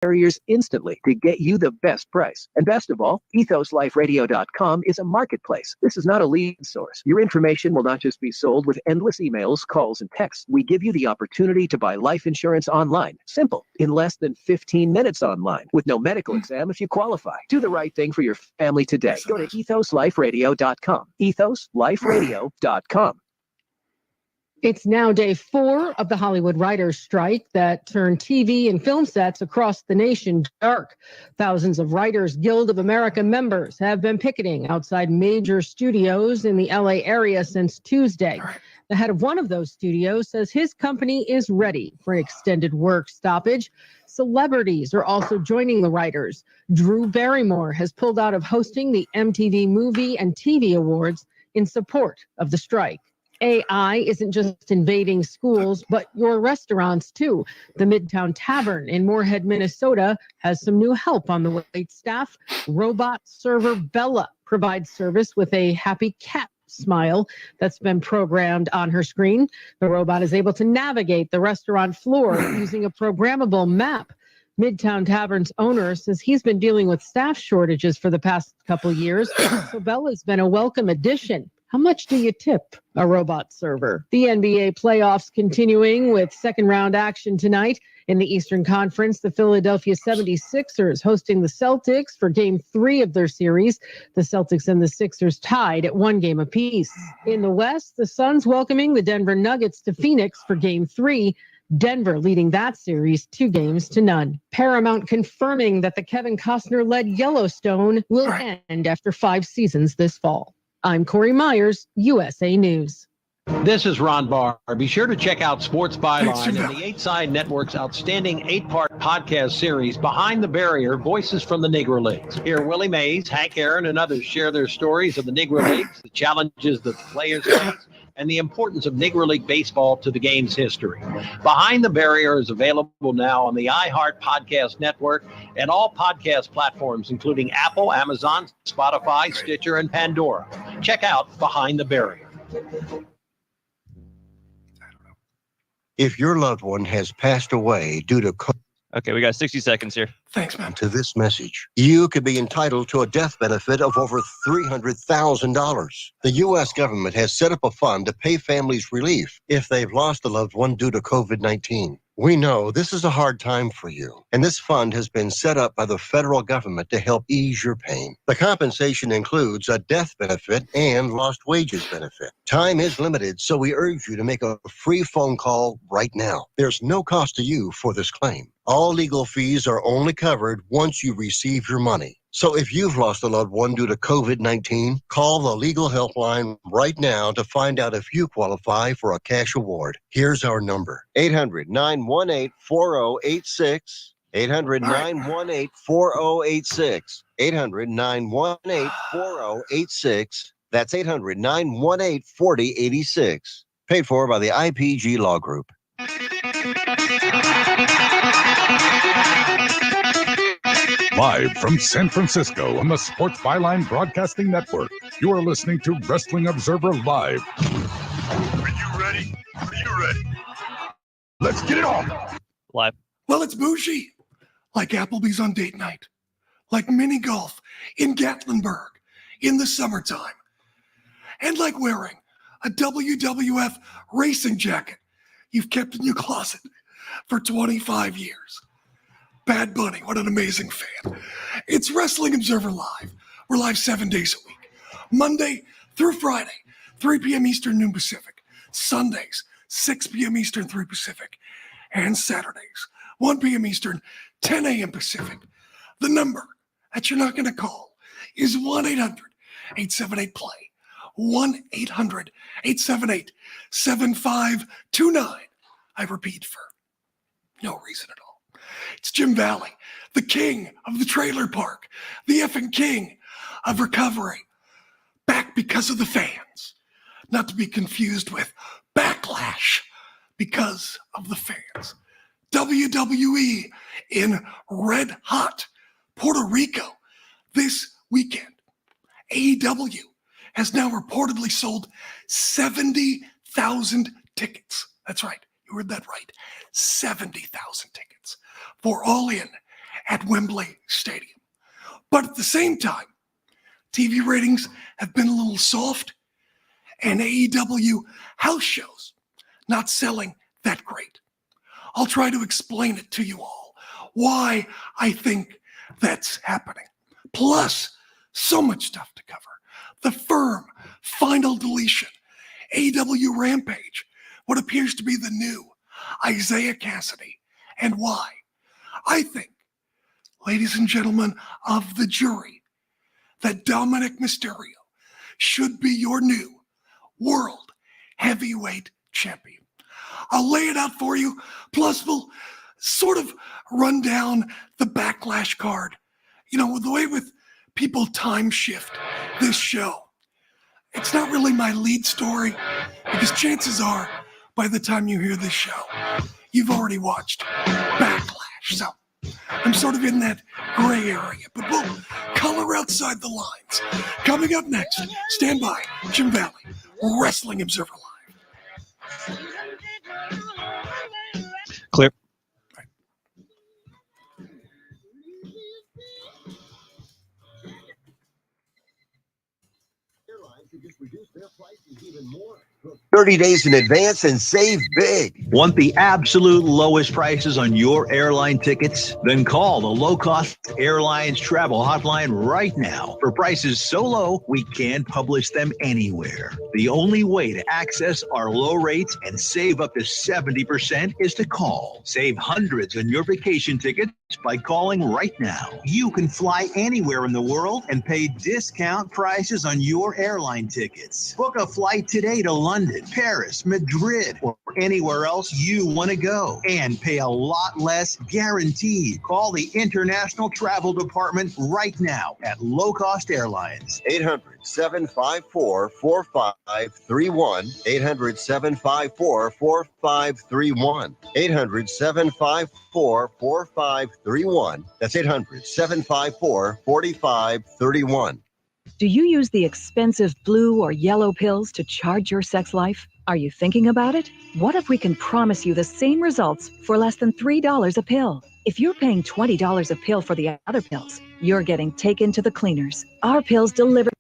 carriers instantly to get you the best price. And best of all, EthosLifeRadio.com is a marketplace. This is not a lead source. Your information will not just be sold with endless emails, calls, and texts. We give you the opportunity to buy life insurance online. Simple. In less than 15 minutes online. With no medical exam if you qualify. Do the right thing for your family today. Go to EthosLifeRadio.com. EthosLifeRadio.com. It's now day 4 of the Hollywood writers' strike that turned TV and film sets across the nation dark. Thousands of Writers Guild of America members have been picketing outside major studios in the LA area since Tuesday. The head of one of those studios says his company is ready for an extended work stoppage. Celebrities are also joining the writers. Drew Barrymore has pulled out of hosting the MTV Movie and TV Awards in support of the strike. AI isn't just invading schools, but your restaurants too. The Midtown Tavern in Moorhead, Minnesota has some new help on the wait staff. Robot server Bella provides service with a happy cat smile that's been programmed on her screen. The robot is able to navigate the restaurant floor using a programmable map. Midtown Tavern's owner says he's been dealing with staff shortages for the past couple years, so Bella's been a welcome addition. How much do you tip a robot server? The NBA playoffs continuing with second-round action tonight. In the Eastern Conference, the Philadelphia 76ers hosting the Celtics for Game 3 of their series. The Celtics and the Sixers tied at 1 game apiece. In the West, the Suns welcoming the Denver Nuggets to Phoenix for Game 3. Denver leading that series 2-0. Paramount confirming that the Kevin Costner-led Yellowstone will end after 5 seasons this fall. I'm Corey Myers, USA News. This is Ron Barr. Be sure to check out Sports Byline and the 8 Side Network's outstanding 8-part podcast series, Behind the Barrier, Voices from the Negro Leagues. Hear Willie Mays, Hank Aaron, and others share their stories of the Negro Leagues, the challenges that the players face, and the importance of Negro League baseball to the game's history. Behind the Barrier is available now on the iHeart Podcast Network and all podcast platforms, including Apple, Amazon, Spotify, Stitcher, and Pandora. Check out Behind the Barrier. If your loved one has passed away due to COVID, okay, we got 60 seconds here. Thanks, man. To this message, you could be entitled to a death benefit of over $300,000. The U.S. government has set up a fund to pay families relief if they've lost a loved one due to COVID-19. We know this is a hard time for you, and this fund has been set up by the federal government to help ease your pain. The compensation includes a death benefit and lost wages benefit. Time is limited, so we urge you to make a free phone call right now. There's no cost to you for this claim. All legal fees are only covered once you receive your money. So if you've lost a loved one due to COVID-19, call the legal helpline right now to find out if you qualify for a cash award. Here's our number, 800-918-4086, 800-918-4086, 800-918-4086. That's 800-918-4086. Paid for by the IPG Law Group. Live from San Francisco on the Sports Byline Broadcasting Network, you are listening to Wrestling Observer Live. Are you ready? Are you ready? Let's get it on. Live. Well, it's bougie, like Applebee's on date night, like mini golf in Gatlinburg in the summertime, and like wearing a WWF racing jacket you've kept in your closet for 25 years. Bad Bunny, what an amazing fan. It's Wrestling Observer Live. We're live 7 days a week. Monday through Friday, 3 p.m. Eastern, noon Pacific. Sundays, 6 p.m. Eastern, 3 Pacific. And Saturdays, 1 p.m. Eastern, 10 a.m. Pacific. The number that you're not going to call is 1-800-878-PLAY. 1-800-878-7529. I repeat, for no reason at all. It's Jim Valley, the king of the trailer park, the effing king of recovery. Back because of the fans. Not to be confused with Backlash, because of the fans. WWE in red hot Puerto Rico this weekend. AEW has now reportedly sold 70,000 tickets. That's right. You heard that right. 70,000 tickets for All In at Wembley Stadium. But at the same time, TV ratings have been a little soft, and AEW house shows not selling that great. I'll try to explain it to you all, why I think that's happening. Plus, so much stuff to cover. The Firm, Final Deletion, AEW Rampage, what appears to be the new Isaiah Cassidy, and why I think, ladies and gentlemen of the jury, that Dominic Mysterio should be your new World Heavyweight Champion. I'll lay it out for you, plus we'll sort of run down the Backlash card. You know, the way with people time shift this show, it's not really my lead story, because chances are, by the time you hear this show, you've already watched Backlash. So I'm sort of in that gray area, but we'll color outside the lines. Coming up next, stand by, Jim Valley, Wrestling Observer Live. Clear. Reduce their prices even more. 30 days in advance and save big. Want the absolute lowest prices on your airline tickets? Then call the Low Cost Airlines Travel Hotline right now. For prices so low, we can't publish them anywhere. The only way to access our low rates and save up to 70% is to call. Save hundreds on your vacation tickets by calling right now. You can fly anywhere in the world and pay discount prices on your airline tickets. Book a flight today to London, Paris, Madrid, or anywhere else you want to go, and pay a lot less guaranteed. Call the International Travel Department right now at Low Cost Airlines. 800-754-4531. 800-754-4531. 800-754-4531. That's 800-754-4531. Do you use the expensive blue or yellow pills to charge your sex life? Are you thinking about it? What if we can promise you the same results for less than $3 a pill? If you're paying $20 a pill for the other pills, you're getting taken to the cleaners. Our pills deliver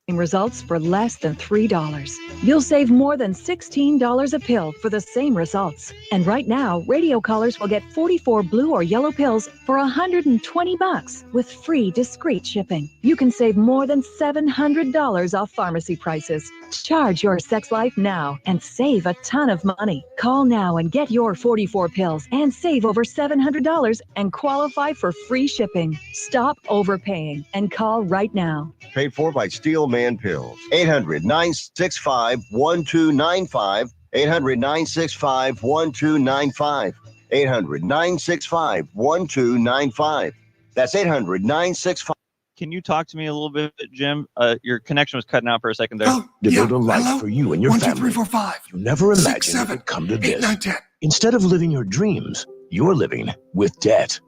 results for less than $3. You'll save more than $16 a pill for the same results. And right now, radio callers will get 44 blue or yellow pills for $120 with free discreet shipping. You can save more than $700 off pharmacy prices. Charge your sex life now and save a ton of money. Call now and get your 44 pills and save over $700 and qualify for free shipping. Stop overpaying and call right now. Paid for by Steel Man Pills. 800-965-1295. 800-965-1295. 800-965-1295. That's 800-965. Can you talk to me a little bit, Jim? Your connection was cutting out for a second there. Oh, To yeah. build a life Hello? for you and your 1, 2, family. 3, 4, 5. You never 6, imagined it 7, would come to 8, this. 9, 10. Instead of living your dreams, you're living with debt.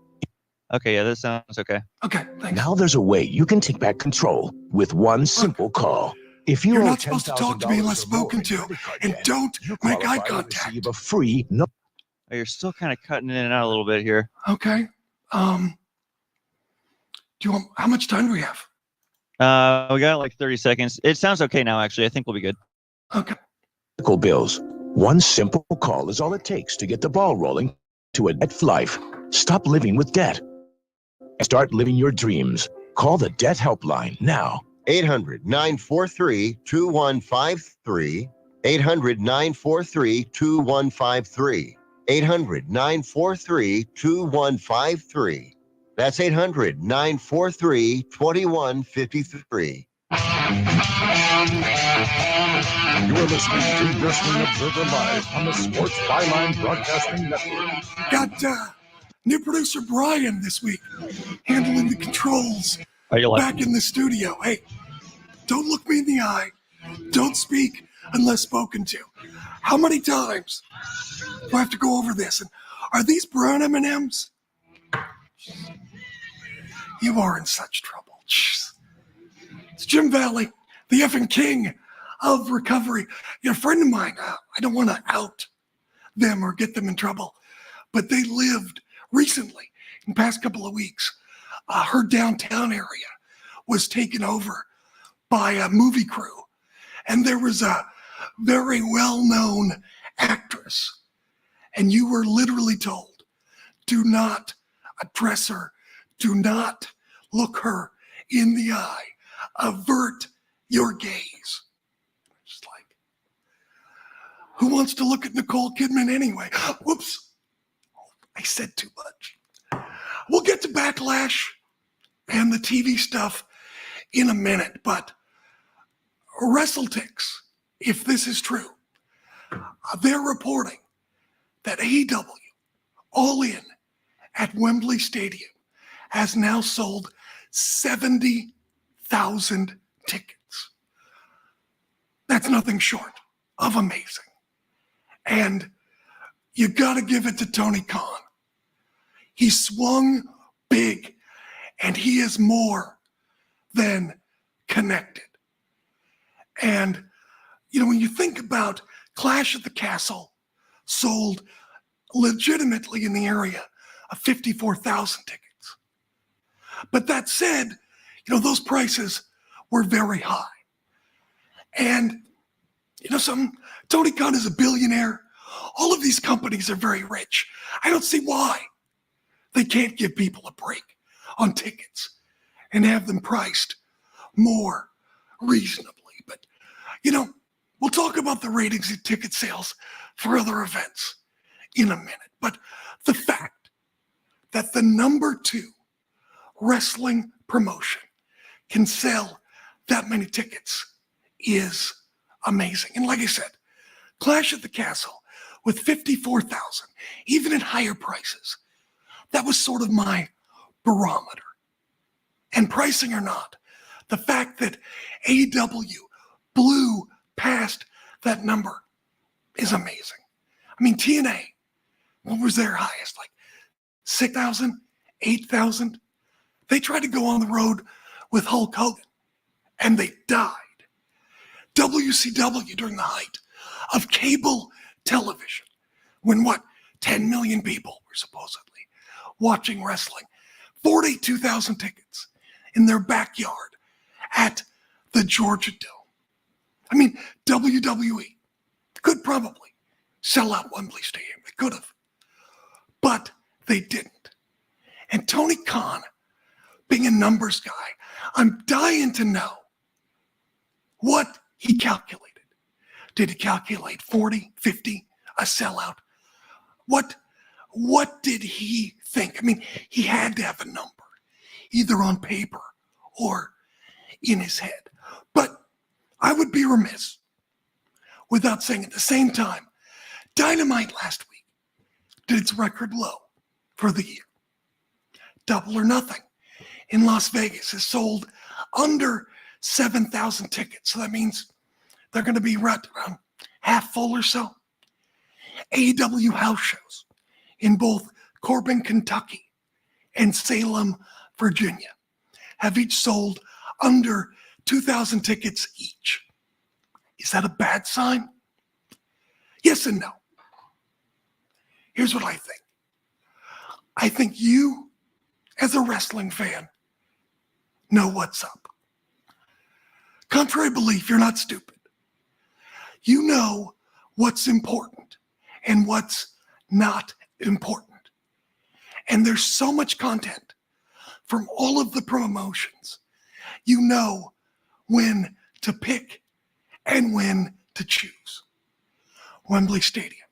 Okay, yeah, this sounds okay. Okay, thanks. Now there's a way you can take back control with one simple call. If You're owe not supposed to talk to me unless $10,000 or more spoken in to, credit card and debt, don't you make eye qualify to contact. receive a free no. Oh, you're still kind of cutting in and out a little bit here. Okay. Do you want? How much time do we have? We got like 30 seconds. It sounds okay now, actually. I think we'll be good. Okay. Medical bills. One simple call is all it takes to get the ball rolling to a debt life. Stop living with debt and start living your dreams. Call the Debt Helpline now. 800-943-2153. 800-943-2153. 800-943-2153. That's 800-943-2153. You're listening to Wrestling Observer Live on the Sports Byline Broadcasting Network. Got new producer Brian this week handling the controls Are you back in the studio. Hey, don't look me in the eye. Don't speak unless spoken to. How many times do I have to go over this? And are these brown M&Ms? You are in such trouble. Jeez. It's Jim Valley, the effing king of recovery. You're a friend of mine. I don't want to out them or get them in trouble, but they lived recently in the past couple of weeks, her downtown area was taken over by a movie crew. And there was a very well-known actress. And you were literally told, do not address her. Do not look her in the eye. Avert your gaze. Just like, who wants to look at Nicole Kidman anyway? Whoops. I said too much. We'll get to Backlash and the TV stuff in a minute, but WrestleTix, if this is true, they're reporting that AEW All In at Wembley Stadium has now sold 70,000 tickets. That's nothing short of amazing. And you got to give it to Tony Khan. He swung big, and he is more than connected. And, you know, when you think about Clash at the Castle sold legitimately in the area of 54,000 tickets. But that said, you know, those prices were very high. And, you know, Tony Khan is a billionaire. All of these companies are very rich. I don't see why they can't give people a break on tickets and have them priced more reasonably. But, you know, we'll talk about the ratings and ticket sales for other events in a minute. But the fact that the number 2 wrestling promotion can sell that many tickets is amazing. And like I said, Clash at the Castle with 54,000, even at higher prices, that was sort of my barometer. And pricing or not, the fact that AEW blew past that number is amazing. I mean, TNA, what was their highest? Like 6,000, 8,000? They tried to go on the road with Hulk Hogan, and they died. WCW during the height of cable television, when 10 million people were supposedly watching wrestling, 42,000 tickets in their backyard at the Georgia Dome. I mean, WWE could probably sell out Wembley Stadium. They could have, but they didn't. And Tony Khan, being a numbers guy, I'm dying to know what he calculated. Did he calculate 40, 50, a sellout? What did he think? I mean, he had to have a number, either on paper or in his head. But I would be remiss without saying at the same time, Dynamite last week did its record low for the year. Double or Nothing in Las Vegas has sold under 7,000 tickets. So that means they're going to be right around half full or so. AEW house shows in both Corbin, Kentucky and Salem, Virginia have each sold under 2,000 tickets each. Is that a bad sign? Yes and no. Here's what I think. I think you, as a wrestling fan, know what's up. Contrary belief, you're not stupid. You know what's important and what's not important. And there's so much content from all of the promotions. You know when to pick and when to choose. Wembley Stadium.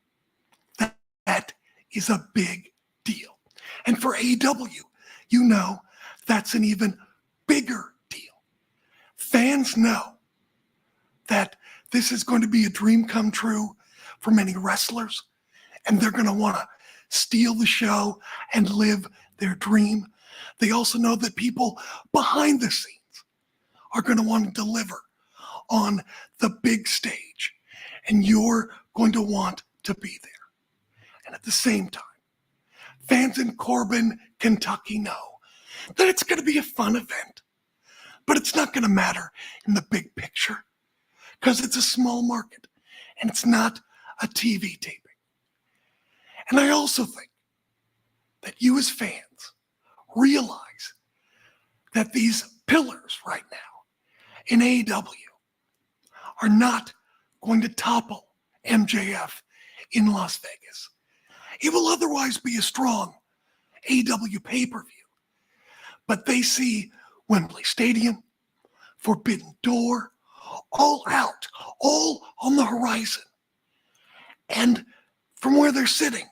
That is a big deal. And for AEW, you know that's an even bigger deal. Fans know that this is going to be a dream come true for many wrestlers, and they're going to want to steal the show and live their dream. They also know that people behind the scenes are going to want to deliver on the big stage, and you're going to want to be there. And at the same time, fans in Corbin, Kentucky know that it's going to be a fun event, but it's not going to matter in the big picture because it's a small market and it's not a TV taping. And I also think that you as fans realize that these pillars right now in AEW are not going to topple MJF in Las Vegas. It will otherwise be a strong AEW pay-per-view. But they see Wembley Stadium, Forbidden Door, all out, all on the horizon. And from where they're sitting,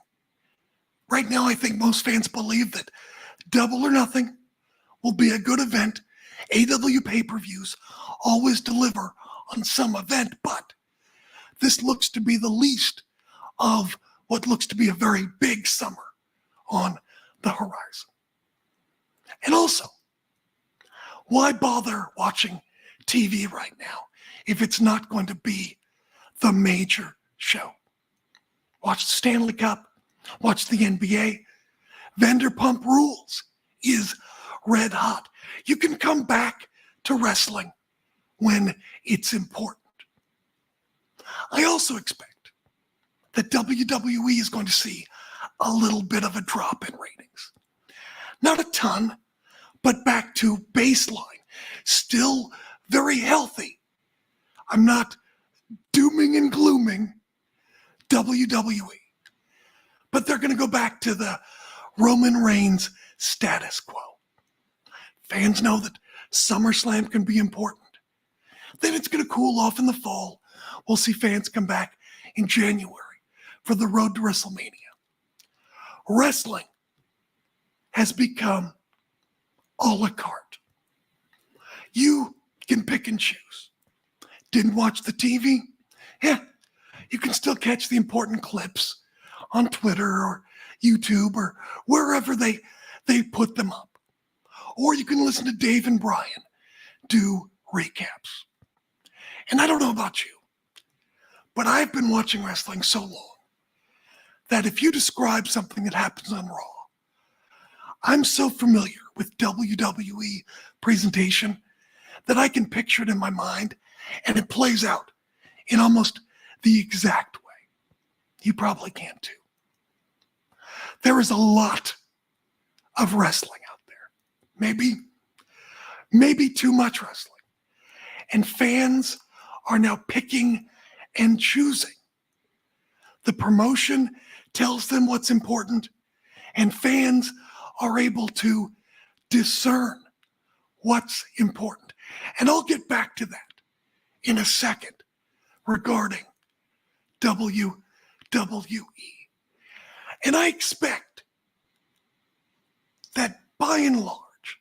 right now I think most fans believe that Double or Nothing will be a good event. AEW pay-per-views always deliver on some event, but this looks to be the least of what looks to be a very big summer on the horizon. And also, why bother watching TV right now if it's not going to be the major show? Watch the Stanley Cup, watch the NBA. Vanderpump Rules is red hot. You can come back to wrestling when it's important. I also expect that WWE is going to see a little bit of a drop in ratings. Not a ton, but back to baseline. Still very healthy. I'm not dooming and glooming WWE, but they're going to go back to the Roman Reigns status quo. Fans know that SummerSlam can be important. Then it's going to cool off in the fall. We'll see fans come back in January for the road to WrestleMania. Wrestling has become a la carte. You can pick and choose. Didn't watch the TV? Yeah, you can still catch the important clips on Twitter or YouTube or wherever they put them up. Or you can listen to Dave and Brian do recaps. And I don't know about you, but I've been watching wrestling so long that if you describe something that happens on Raw, I'm so familiar with WWE presentation that I can picture it in my mind and it plays out in almost the exact way. You probably can too. There is a lot of wrestling out there. Maybe too much wrestling. And fans are now picking and choosing. The promotion tells them what's important, and fans are able to discern what's important. And I'll get back to that in a second regarding WWE. And I expect that by and large,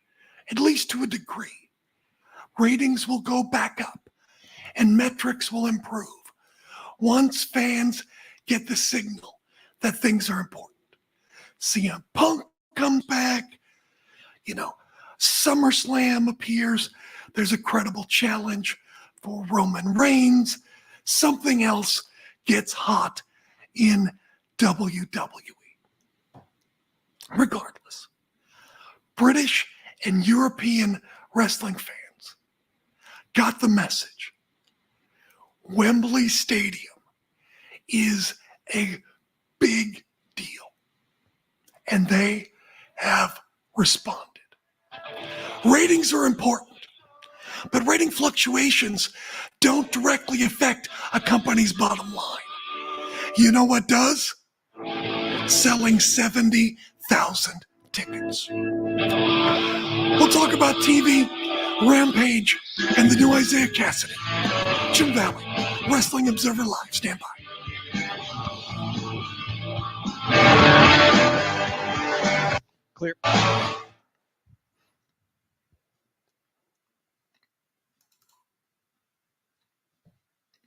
at least to a degree, ratings will go back up and metrics will improve once fans get the signal that things are important. CM Punk comes back, SummerSlam appears, there's a credible challenge for Roman Reigns, something else gets hot in WWE. Regardless, British and European wrestling fans got the message. Wembley Stadium is a big deal, and they have responded. Ratings are important, but rating fluctuations don't directly affect a company's bottom line. You know what does? Selling 70,000 tickets. We'll talk about TV, Rampage, and the new Isaiah Cassidy. Jim Valley, Wrestling Observer Live. Stand by. Clear.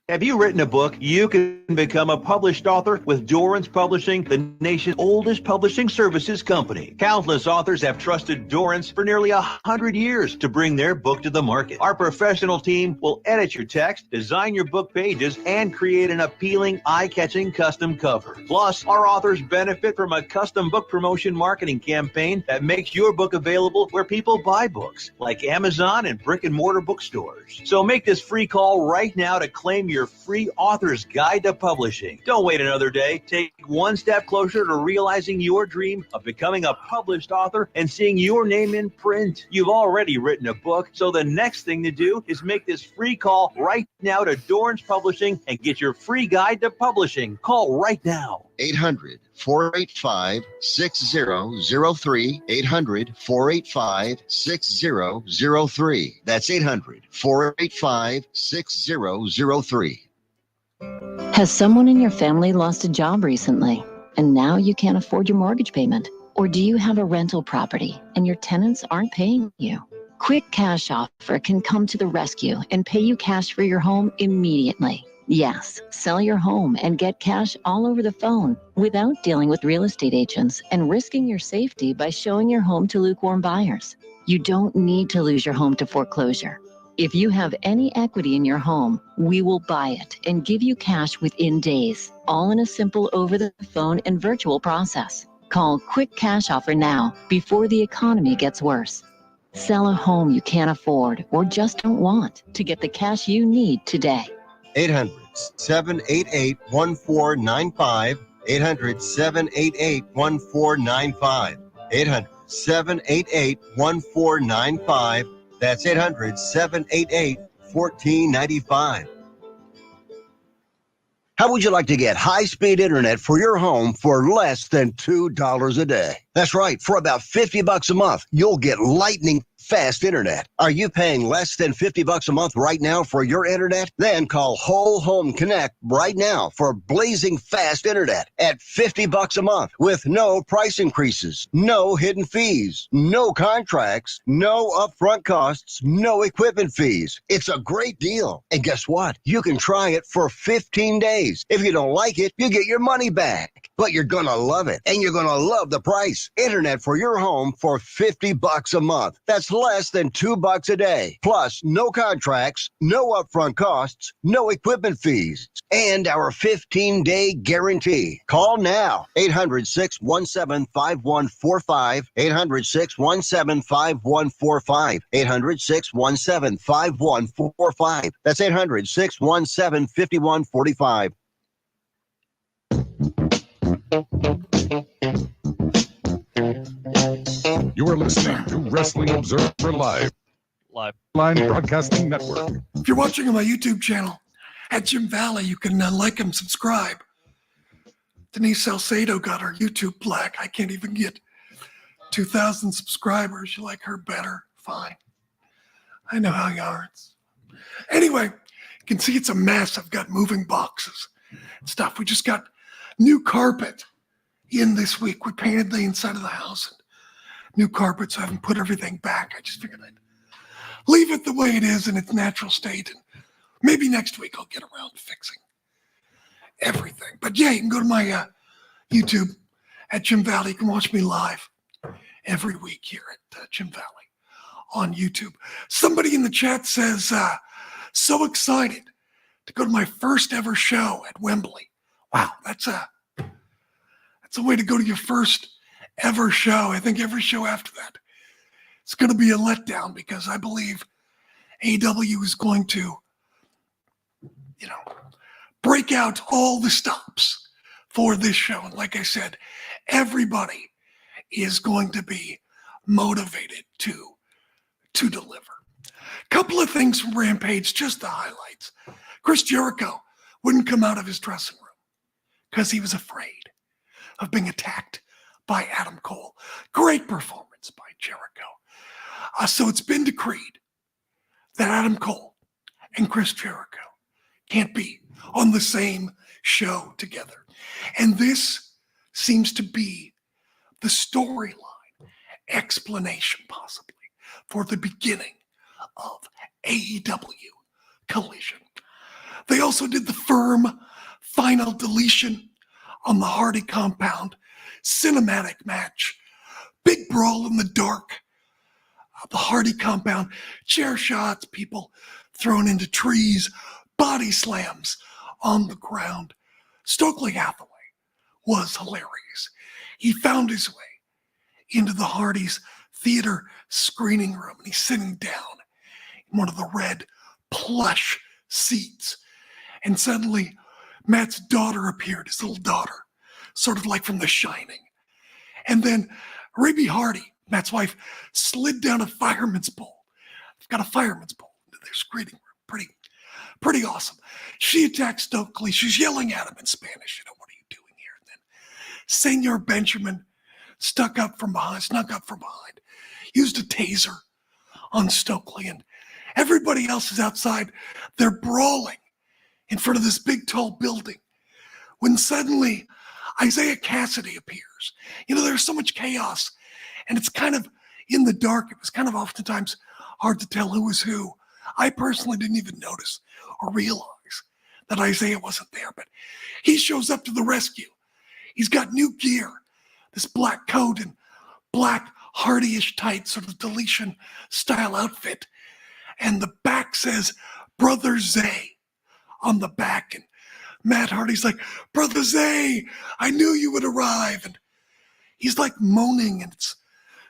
Have you written a book? You can become a published author with Dorrance Publishing, the nation's oldest publishing services company. Countless authors have trusted Dorrance for nearly 100 years to bring their book to the market. Our professional team will edit your text, design your book pages, and create an appealing, eye-catching custom cover. Plus, our authors benefit from a custom book promotion marketing campaign that makes your book available where people buy books, like Amazon and brick-and-mortar bookstores. So make this free call right now to claim your your free author's guide to publishing. Don't wait another day. Take one step closer to realizing your dream of becoming a published author and seeing your name in print. You've already written a book, so the next thing to do is make this free call right now to Dorrance Publishing and get your free guide to publishing. Call right now. 800-485-6003. 800-485-6003. That's 800-485-6003. Has someone in your family lost a job recently and now you can't afford your mortgage payment? Or do you have a rental property and your tenants aren't paying you? Quick Cash Offer can come to the rescue and pay you cash for your home immediately. Yes, sell your home and get cash all over the phone without dealing with real estate agents and risking your safety by showing your home to lukewarm buyers. You don't need to lose your home to foreclosure. If you have any equity in your home, we will buy it and give you cash within days, all in a simple over-the-phone and virtual process. Call Quick Cash Offer now before the economy gets worse. Sell a home you can't afford or just don't want to get the cash you need today. 800-788-1495. 800-788-1495. 800-788-1495. That's 800-788-1495. How would you like to get high-speed internet for your home for less than $2 a day? That's right. For about $50 a month, you'll get lightning fast internet. Are you paying less than $50 a month right now for your internet? Then call Whole Home Connect right now for blazing fast internet at $50 a month with no price increases, no hidden fees, no contracts, no upfront costs, no equipment fees. It's a great deal. And guess what? You can try it for 15 days. If you don't like it, you get your money back. But you're going to love it, and you're going to love the price. Internet for your home for $50 a month. That's less than $2 a day. Plus, no contracts, no upfront costs, no equipment fees, and our 15-day guarantee. Call now. 800-617-5145. 800-617-5145. 800-617-5145. That's 800-617-5145. You are listening to Wrestling Observer Live. Line Broadcasting Network. If you're watching on my YouTube channel at Jim Valley, you can like and subscribe. Denise Salcedo got her YouTube plaque. I can't even get 2,000 subscribers. You like her better? Fine. I know how yards. Anyway, you can see it's a mess. I've got moving boxes and stuff. We just got new carpet in this week. We painted the inside of the house and new carpet, so I haven't put everything back. I just figured I'd leave it the way it is in its natural state, and maybe next week I'll get around to fixing everything. But yeah, you can go to my YouTube at Jim Valley. You can watch me live every week here at Jim Valley on YouTube. Somebody in the chat says, so excited to go to my first ever show at Wembley. Wow, that's a way to go to your first ever show. I think every show after that, it's going to be a letdown because I believe AEW is going to, break out all the stops for this show. And like I said, everybody is going to be motivated to deliver. Couple of things from Rampage, just the highlights. Chris Jericho wouldn't come out of his dressing room because he was afraid of being attacked by Adam Cole. Great performance by Jericho. So it's been decreed that Adam Cole and Chris Jericho can't be on the same show together. And this seems to be the storyline explanation, possibly, for the beginning of AEW Collision. They also did the firm final deletion on the Hardy compound cinematic match. Big brawl in the dark of the Hardy compound. Chair shots, people thrown into trees, body slams on the ground. Stokely Hathaway was hilarious. He found his way into the Hardys theater screening room, and he's sitting down in one of the red plush seats. And suddenly, Matt's daughter appeared, his little daughter, sort of like from The Shining. And then Raby Hardy, Matt's wife, slid down a fireman's pole. They've got a fireman's pole in their screening room. Pretty awesome. She attacked Stokely. She's yelling at him in Spanish. You know, what are you doing here? And then Senor Benjamin snuck up from behind, used a taser on Stokely, and everybody else is outside. They're brawling in front of this big, tall building when suddenly Isaiah Cassidy appears. You know, there's so much chaos, and it's kind of in the dark. It was kind of oftentimes hard to tell who was who. I personally didn't even notice or realize that Isaiah wasn't there, but he shows up to the rescue. He's got new gear, this black coat and black Hardy-ish tight sort of deletion style outfit. And the back says, Brother Zay on the back. And Matt Hardy's like, Brother Zay, I knew you would arrive. And he's like moaning, and it's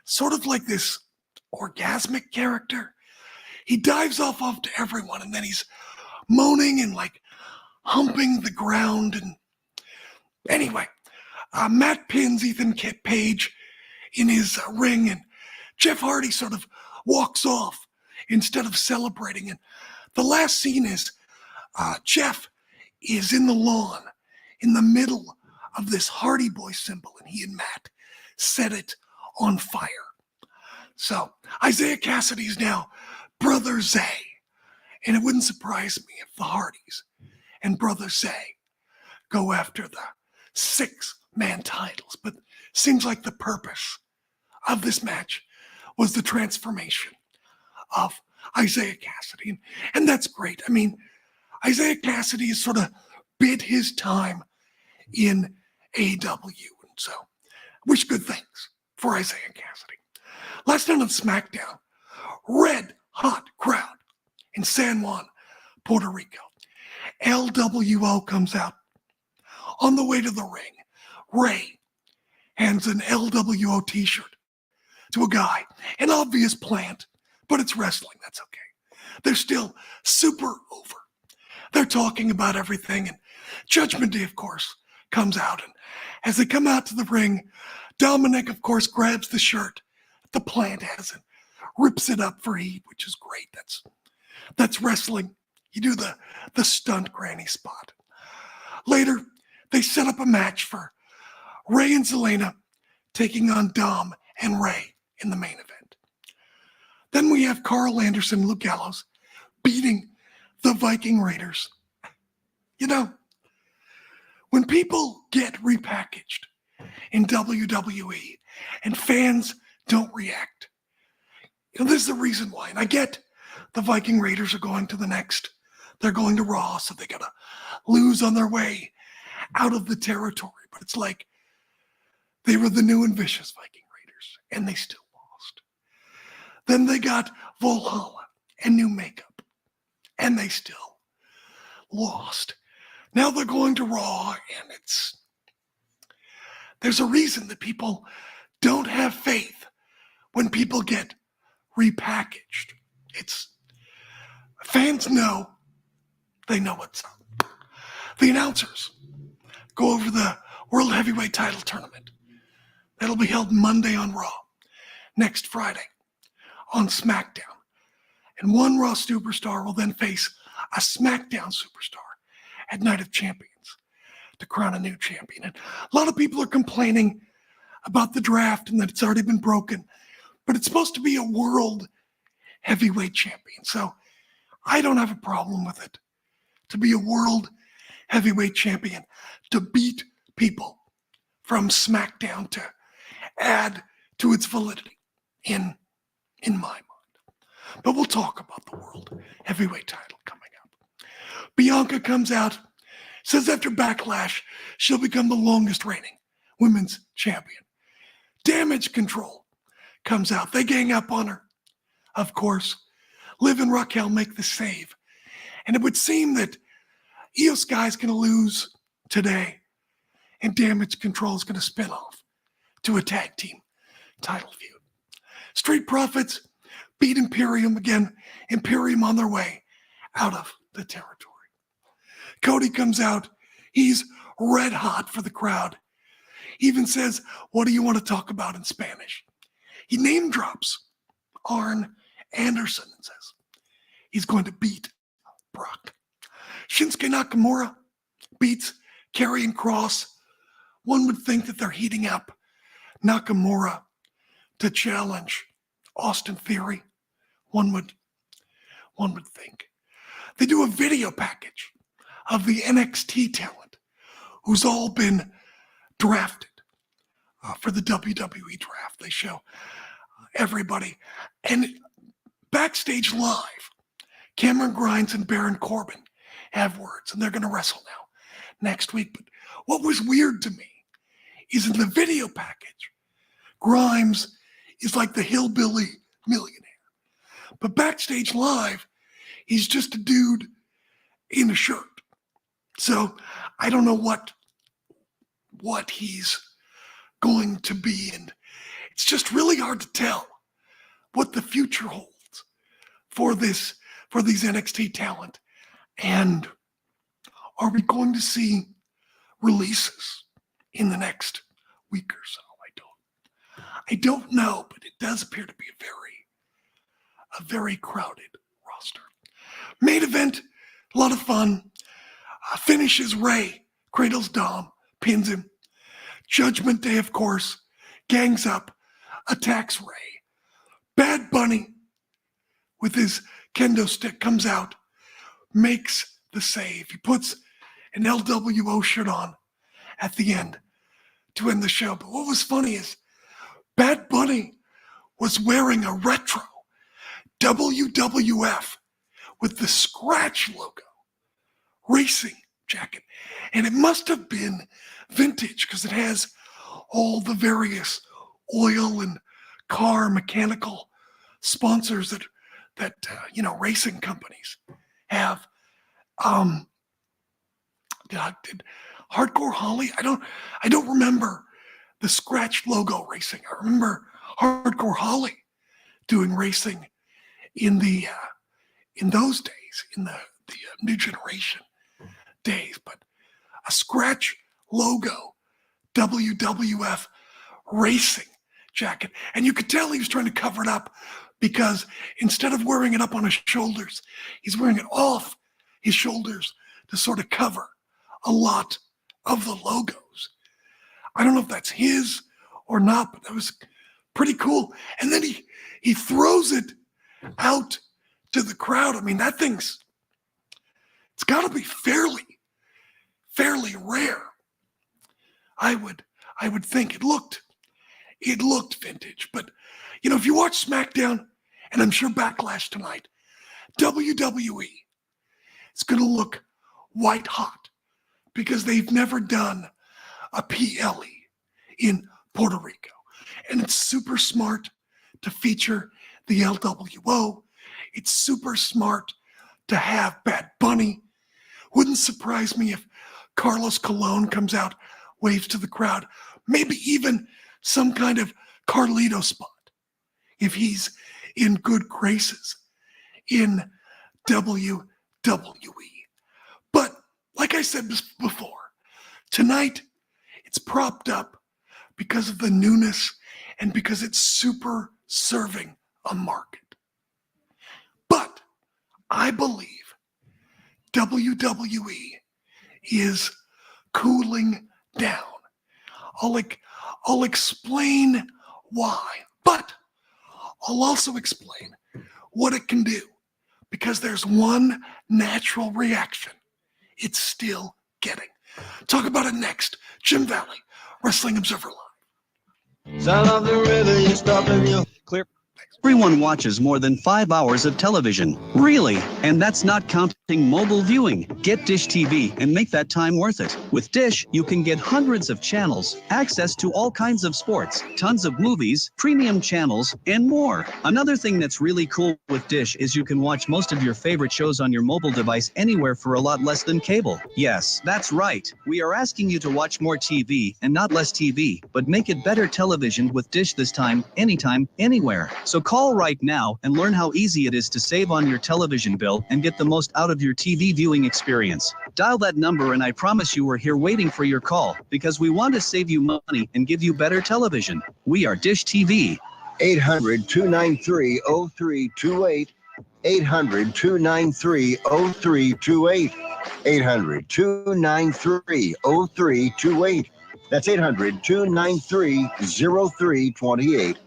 sort of like this orgasmic character. He dives off to everyone, and then he's moaning and like humping the ground. And anyway, Matt pins Ethan Page in his ring, and Jeff Hardy sort of walks off instead of celebrating. And the last scene is Jeff is in the lawn in the middle of this Hardy Boy symbol, and he and Matt set it on fire. So Isaiah Cassidy is now Brother Zay, and it wouldn't surprise me if the Hardys and Brother Zay go after the 6-man titles. But seems like the purpose of this match was the transformation of Isaiah Cassidy. And that's great. I mean, Isaiah Cassidy has sort of bid his time in AEW. And so wish good things for Isaiah Cassidy. Last night on Smackdown, red hot crowd in San Juan, Puerto Rico. LWO comes out. On the way to the ring, Ray hands an LWO t-shirt to a guy, an obvious plant, but it's wrestling, that's okay. They're still super over. They're talking about everything, and Judgment Day, of course, comes out. And as they come out to the ring, Dominic, of course, grabs the shirt the plant has and rips it up for heat, which is great. That's wrestling. You do the stunt granny spot. Later, they set up a match for Ray and Zelina taking on Dom and Ray in the main event. Then we have Carl Anderson and Luke Gallows beating the Viking Raiders. You know, when people get repackaged in WWE and fans don't react, you know, this is the reason why. And I get the Viking Raiders are going to the next. They're going to Raw, so they got to lose on their way out of the territory. But it's like they were the new and vicious Viking Raiders, and they still lost. Then they got Valhalla and new makeup, and they still lost. Now they're going to Raw, and there's a reason that people don't have faith when people get repackaged. Fans know, they know what's up. The announcers go over the World Heavyweight Title Tournament. That'll be held Monday on Raw, next Friday on SmackDown. And one Raw superstar will then face a SmackDown superstar at Night of Champions to crown a new champion. And a lot of people are complaining about the draft and that it's already been broken, but it's supposed to be a world heavyweight champion. So I don't have a problem with it. To be a world heavyweight champion, to beat people from SmackDown, to add to its validity in my mind. But we'll talk about the world heavyweight title coming up. Bianca comes out, says after Backlash, she'll become the longest reigning women's champion. Damage Control comes out. They gang up on her. Of course, Liv and Raquel make the save. And it would seem that Io Sky's going to lose today, and Damage Control is going to spin off to a tag team title feud. Street Profits beat Imperium again. Imperium on their way out of the territory. Cody comes out. He's red hot for the crowd. He even says, "What do you want to talk about in Spanish?" He name drops Arn Anderson and says he's going to beat Brock. Shinsuke Nakamura beats Karrion Kross. One would think that they're heating up Nakamura to challenge Austin Theory. One would think. They do a video package of the NXT talent who's all been drafted for the WWE draft. They show everybody. And backstage live, Cameron Grimes and Baron Corbin have words, and they're going to wrestle now next week. But what was weird to me is in the video package, Grimes is like the hillbilly millionaire. But backstage live, he's just a dude in a shirt. So I don't know what he's going to be. And it's just really hard to tell what the future holds for these NXT talent. And are we going to see releases in the next week or so? I don't know, but it does appear to be a very crowded roster. Main event, a lot of fun. Finishes Ray, cradles Dom, pins him. Judgment Day, of course, gangs up, attacks Ray. Bad Bunny, with his kendo stick, comes out, makes the save. He puts an LWO shirt on at the end to end the show. But what was funny is Bad Bunny was wearing a retro WWF with the scratch logo racing jacket. And it must have been vintage because it has all the various oil and car mechanical sponsors that racing companies have. Did Hardcore Holly? I don't remember the scratch logo racing. I remember Hardcore Holly doing racing in those days, in the new generation days. But a scratch logo WWF racing jacket, and you could tell he was trying to cover it up because instead of wearing it up on his shoulders, he's wearing it off his shoulders to sort of cover a lot of the logos. I don't know if that's his or not, but that was pretty cool. And then he throws it out to the crowd. I mean, that it's got to be fairly rare. I would think it looked vintage, but if you watch Smackdown, and I'm sure Backlash tonight, WWE is going to look white hot because they've never done a PLE in Puerto Rico. And it's super smart to feature the LWO. It's super smart to have Bad Bunny. Wouldn't surprise me if Carlos Colon comes out, waves to the crowd, maybe even some kind of Carlito spot if he's in good graces in WWE. But like I said before, tonight it's propped up because of the newness and because it's super serving a market. But I believe WWE is cooling down. I'll explain why, but I'll also explain what it can do, because there's one natural reaction it's still getting. Talk about it next. Jim Valley, Wrestling Observer Live. Sound of the river, you stop and you Clear. Everyone watches more than 5 hours of television. Really? And that's not counting mobile viewing. Get Dish TV and make that time worth it. With Dish, you can get hundreds of channels, access to all kinds of sports, tons of movies, premium channels, and more. Another thing that's really cool with Dish is you can watch most of your favorite shows on your mobile device anywhere for a lot less than cable. Yes, that's right. We are asking you to watch more TV and not less TV, but make it better television with Dish this time, anytime, anywhere. So So call right now and learn how easy it is to save on your television bill and get the most out of your TV viewing experience. Dial that number and I promise you we're here waiting for your call because we want to save you money and give you better television. We are Dish TV. 800-293-0328. 800-293-0328. 800-293-0328. That's 800-293-0328.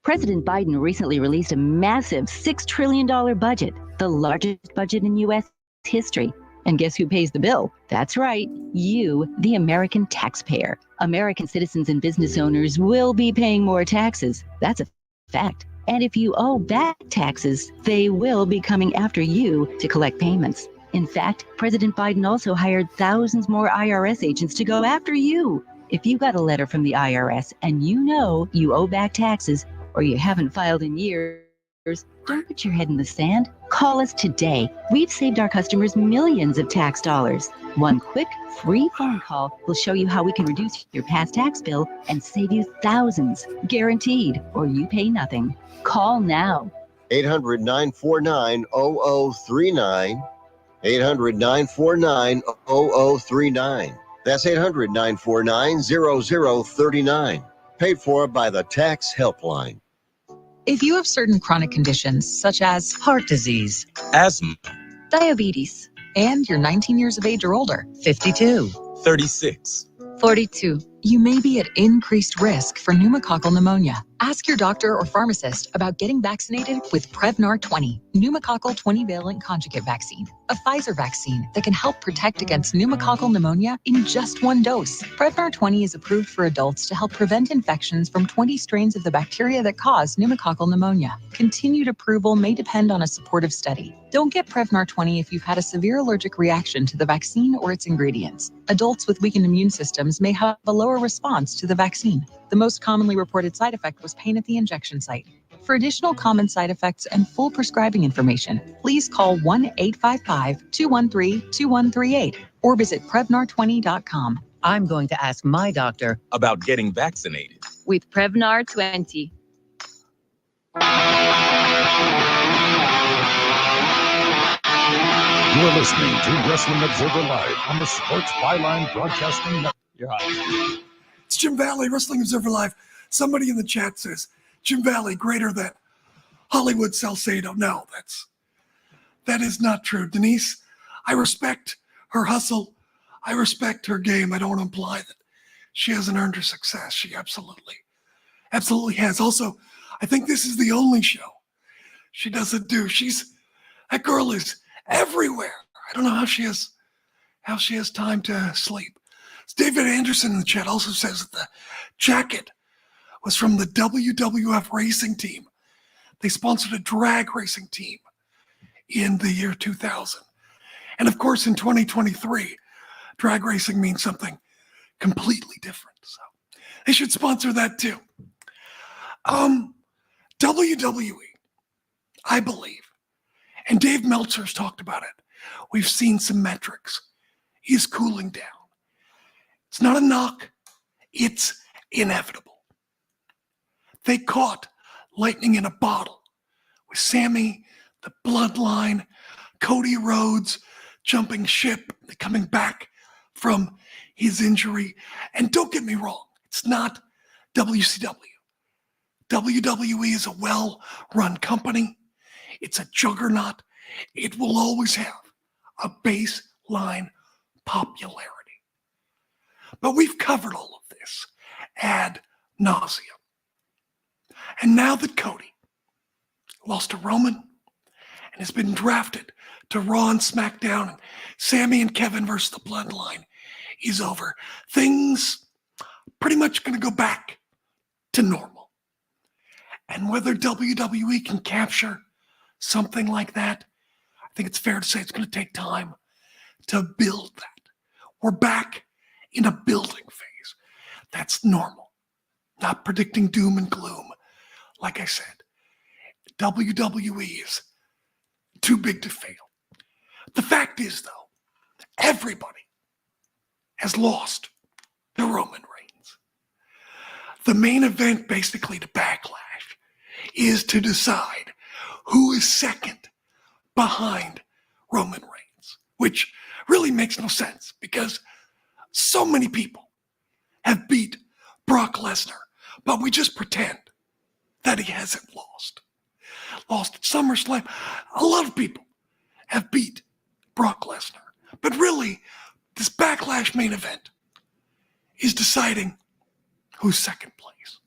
President Biden recently released a massive $6 trillion budget, the largest budget in U.S. history. And guess who pays the bill? That's right, you, the American taxpayer. American citizens and business owners will be paying more taxes. That's a fact. And if you owe back taxes, they will be coming after you to collect payments. In fact, President Biden also hired thousands more IRS agents to go after you. If you got a letter from the IRS and you know you owe back taxes or you haven't filed in years, don't put your head in the sand. Call us today. We've saved our customers millions of tax dollars. One quick, free phone call will show you how we can reduce your past tax bill and save you thousands, guaranteed, or you pay nothing. Call now. 800-949-0039. 800-949-0039. That's 800-949-0039. Paid for by the Tax Helpline. If you have certain chronic conditions such as heart disease, asthma, diabetes, and you're 19 years of age or older, 52, 36, 42, you may be at increased risk for pneumococcal pneumonia. Ask your doctor or pharmacist about getting vaccinated with Prevnar 20, pneumococcal 20-valent conjugate vaccine, a Pfizer vaccine that can help protect against pneumococcal pneumonia in just one dose. Prevnar 20 is approved for adults to help prevent infections from 20 strains of the bacteria that cause pneumococcal pneumonia. Continued approval may depend on a supportive study. Don't get Prevnar 20 if you've had a severe allergic reaction to the vaccine or its ingredients. Adults with weakened immune systems may have a lower response to the vaccine. The most commonly reported side effect was pain at the injection site. For additional common side effects and full prescribing information, please call 1-855-213-2138 or visit Prevnar20.com. I'm going to ask my doctor about getting vaccinated with Prevnar 20. You're listening to Wrestling Observer Live on the Sports Byline Broadcasting Network. You're hot. It's Jim Valley, Wrestling Observer Live. Somebody in the chat says, Jim Valley greater than Hollywood Salcedo. No, that is not true. Denise, I respect her hustle. I respect her game. I don't want to imply that she hasn't earned her success. She absolutely has. Also, I think this is the only show she doesn't do. That girl is everywhere. I don't know how she has time to sleep. David Anderson in the chat also says that the jacket was from the WWF racing team. They sponsored a drag racing team in the year 2000. And of course, in 2023, drag racing means something completely different. So they should sponsor that too. WWE, I believe, and Dave Meltzer's talked about it. We've seen some metrics. He's cooling down. It's not a knock. It's inevitable. They caught lightning in a bottle with Sammy, the Bloodline, Cody Rhodes jumping ship, coming back from his injury. And don't get me wrong, it's not WCW. WWE is a well-run company. It's a juggernaut. It will always have a baseline popularity. But we've covered all of this ad nauseum. And now that Cody lost to Roman and has been drafted to Raw and Smackdown, and Sammy and Kevin versus the Bloodline is over, things pretty much going to go back to normal. And whether WWE can capture something like that, I think it's fair to say it's going to take time to build that. We're back in a building phase. That's normal. Not predicting doom and gloom. Like I said, WWE is too big to fail. The fact is, though, everybody has lost to Roman Reigns. The main event, basically, to Backlash is to decide who is second behind Roman Reigns, which really makes no sense because so many people have beat Brock Lesnar, but we just pretend that he hasn't lost. Lost at SummerSlam. A lot of people have beat Brock Lesnar, but really, this Backlash main event is deciding who's second place.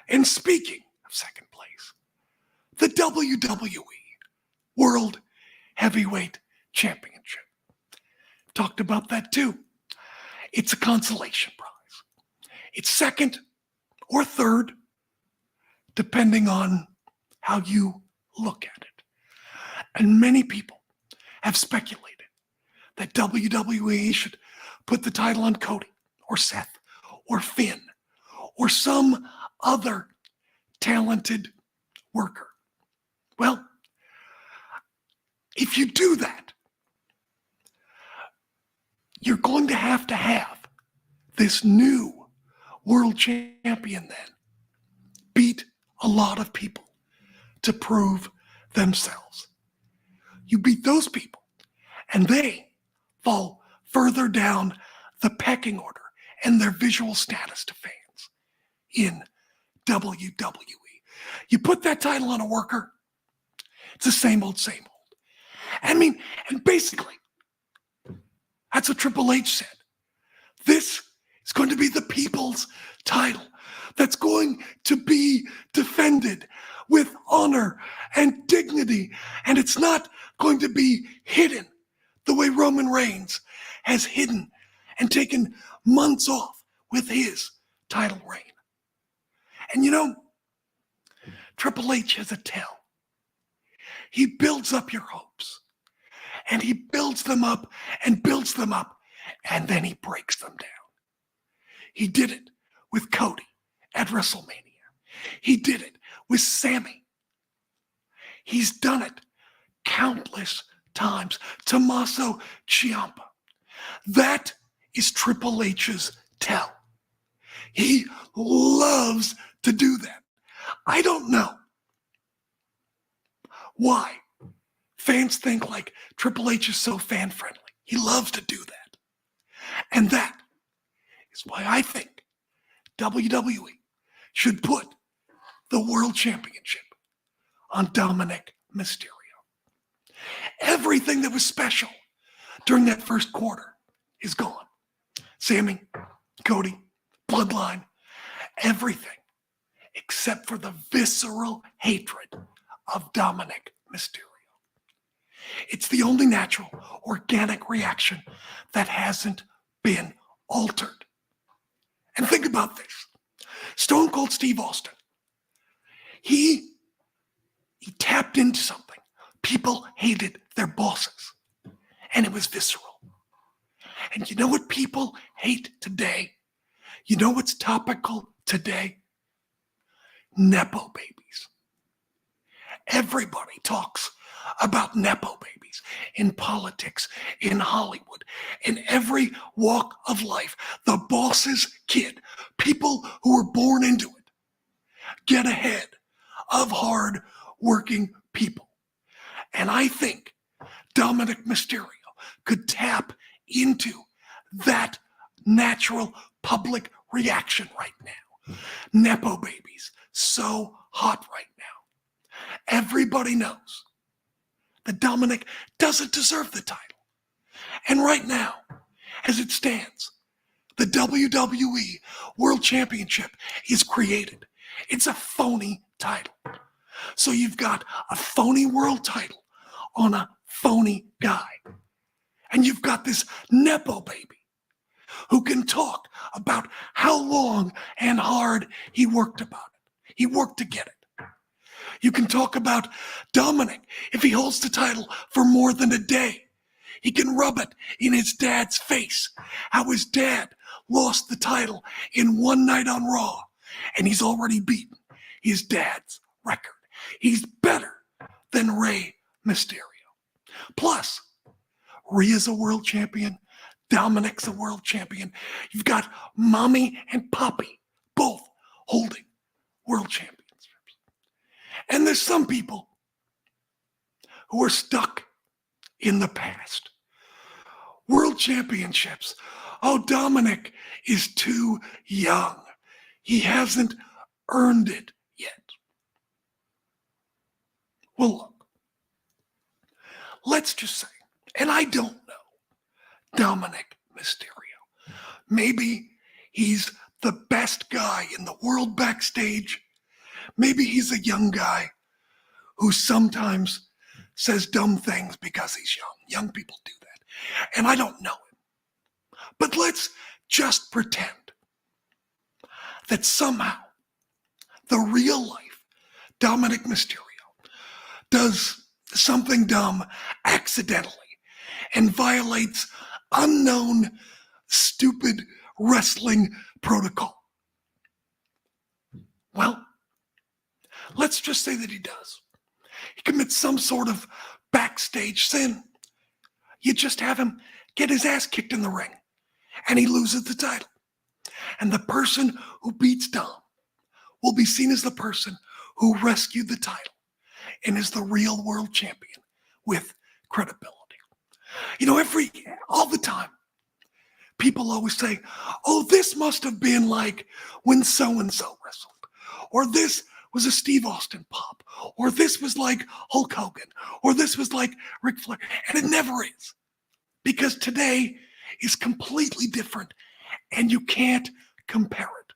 And speaking of second place, the WWE World Heavyweight Championship. Talked about that too. It's a consolation prize. It's second or third, depending on how you look at it. And many people have speculated that WWE should put the title on Cody or Seth or Finn or some other talented worker. Well, if you do that, you're going to have this new world champion then beat a lot of people to prove themselves. You beat those people, and they fall further down the pecking order and their visual status to fans in WWE. You put that title on a worker, it's the same old, same old. I mean, and basically, that's what Triple H said. This is going to be the people's title that's going to be defended with honor and dignity, and it's not going to be hidden the way Roman Reigns has hidden and taken months off with his title reign. And you know, Triple H has a tell. He builds up your hopes, and he builds them up and builds them up, and then he breaks them down. He did it with Cody at WrestleMania. He did it with Sammy. He's done it countless times. Tommaso Ciampa. That is Triple H's tell. He loves to do that. I don't know why fans think like Triple H is so fan friendly. He loves to do that. And that is why I think WWE should put the World Championship on Dominic Mysterio. Everything that was special during that first quarter is gone. Sammy, Cody, Bloodline, everything except for the visceral hatred of Dominic Mysterio. It's the only natural, organic reaction that hasn't been altered. And think about this. Stone Cold Steve Austin, he tapped into something. People hated their bosses, and it was visceral. And you know what people hate today? You know what's topical today? Nepo babies. Everybody talks about Nepo babies in politics, in Hollywood, in every walk of life. The boss's kid, people who were born into it, get ahead of hard-working people. And I think Dominic Mysterio could tap into that natural public reaction right now. Nepo babies, so hot right now. Everybody knows that Dominic doesn't deserve the title. And right now, as it stands, the WWE World Championship is created. It's a phony title. So you've got a phony world title on a phony guy. And you've got this Nepo baby who can talk about how long and hard he worked about it. He worked to get it. You can talk about Dominic if he holds the title for more than a day. He can rub it in his dad's face, how his dad lost the title in one night on Raw, and he's already beaten his dad's record. He's better than Rey Mysterio. Plus, Rhea's a world champion. Dominic's a world champion. You've got Mommy and Poppy both holding world championships. And there's some people who are stuck in the past. World championships. Oh, Dominic is too young. He hasn't earned it yet. Well, look, let's just say, and I don't know Dominic Mysterio. Maybe he's the best guy in the world backstage. Maybe he's a young guy who sometimes says dumb things because he's young. Young people do that. And I don't know him. But let's just pretend that somehow the real life Dominic Mysterio does something dumb accidentally and violates unknown, stupid wrestling protocol. Well, let's just say that he does. He commits some sort of backstage sin. You just have him get his ass kicked in the ring, and he loses the title. And the person who beats Dom will be seen as the person who rescued the title and is the real world champion with credibility. You know, all the time, people always say, oh, this must have been like when so-and-so wrestled, or this was a Steve Austin pop, or this was like Hulk Hogan, or this was like Ric Flair. And it never is, because today is completely different, and you can't compare it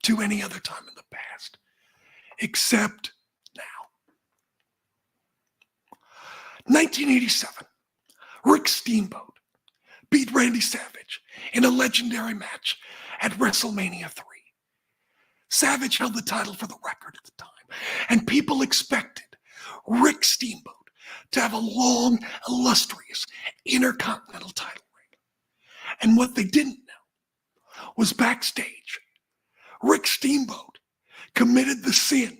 to any other time in the past, except now. 1987, Rick Steamboat beat Randy Savage in a legendary match at WrestleMania 3. Savage held the title for the record at the time, and people expected Rick Steamboat to have a long, illustrious Intercontinental title reign. And what they didn't know was backstage, Rick Steamboat committed the sin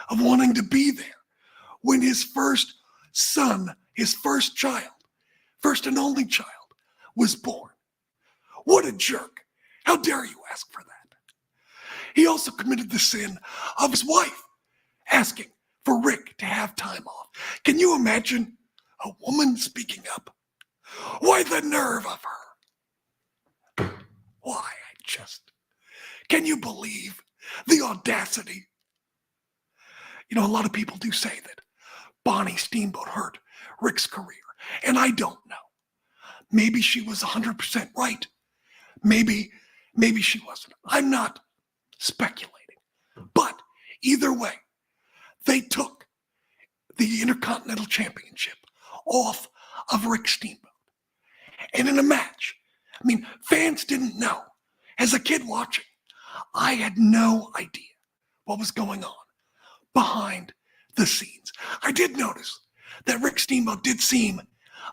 of wanting to be there when his first son, his first child, first and only child, was born. What a jerk. How dare you ask for that? He also committed the sin of his wife asking for Rick to have time off. Can you imagine a woman speaking up? Why the nerve of her? Why, can you believe the audacity? You know, a lot of people do say that Bonnie Steamboat hurt Rick's career, and I don't know. Maybe she was 100% right. Maybe she wasn't. I'm not speculating. But either way, they took the Intercontinental Championship off of Rick Steamboat. And in a match, I mean, fans didn't know. As a kid watching, I had no idea what was going on behind the scenes. I did notice that Rick Steamboat did seem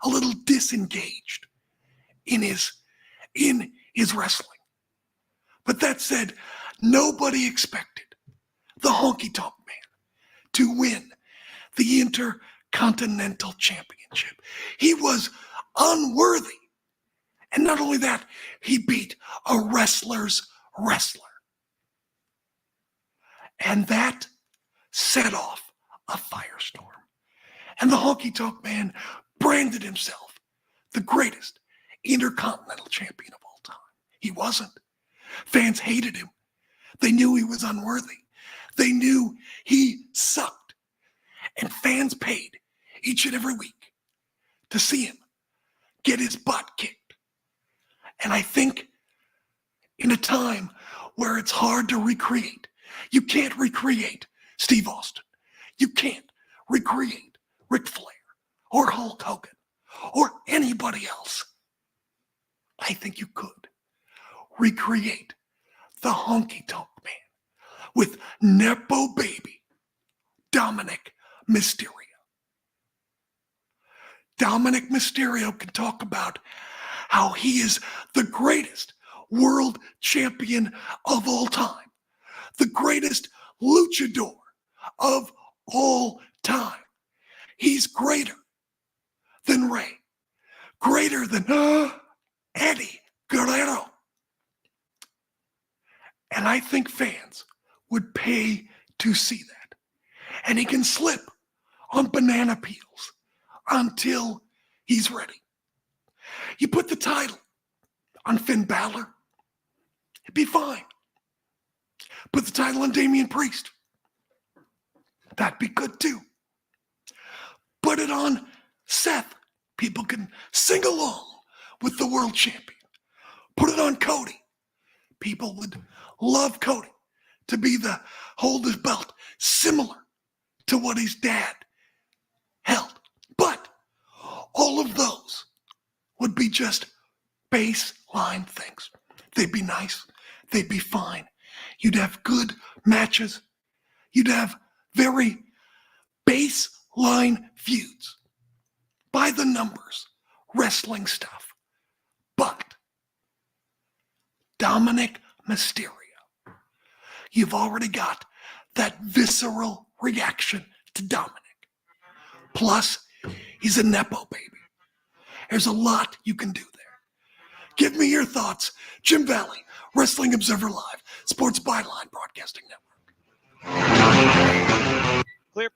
a little disengaged in his wrestling. But that said, nobody expected the Honky Tonk Man to win the Intercontinental Championship. He was unworthy. And not only that, he beat a wrestler's wrestler. And that set off a firestorm. And the Honky Tonk Man branded himself the greatest Intercontinental Champion of all time. He wasn't. Fans hated him. They knew he was unworthy. They knew he sucked. And fans paid each and every week to see him get his butt kicked. And I think in a time where it's hard to recreate, you can't recreate Steve Austin. You can't recreate Ric Flair or Hulk Hogan or anybody else. I think you could recreate the Honky Tonk Man with Nepo Baby Dominic Mysterio. Dominic Mysterio can talk about how he is the greatest world champion of all time, the greatest luchador of all time. He's greater than Ray, greater than Eddie Guerrero. And I think fans would pay to see that. and he can slip on banana peels until he's ready. You put the title on Finn Balor, it'd be fine. Put the title on Damian Priest, that'd be good too. Put it on Seth, people can sing along with the world champion. Put it on Cody, people would love Cody to be the hold his belt similar to what his dad held. But all of those would be just baseline things. They'd be nice. They'd be fine. You'd have good matches. You'd have very baseline feuds. By the numbers, wrestling stuff. But Dominic Mysterio, you've already got that visceral reaction to Dominic. Plus, he's a Nepo baby. There's a lot you can do there. Give me your thoughts. Jim Valley, Wrestling Observer Live, Sports Byline Broadcasting Network. Clear.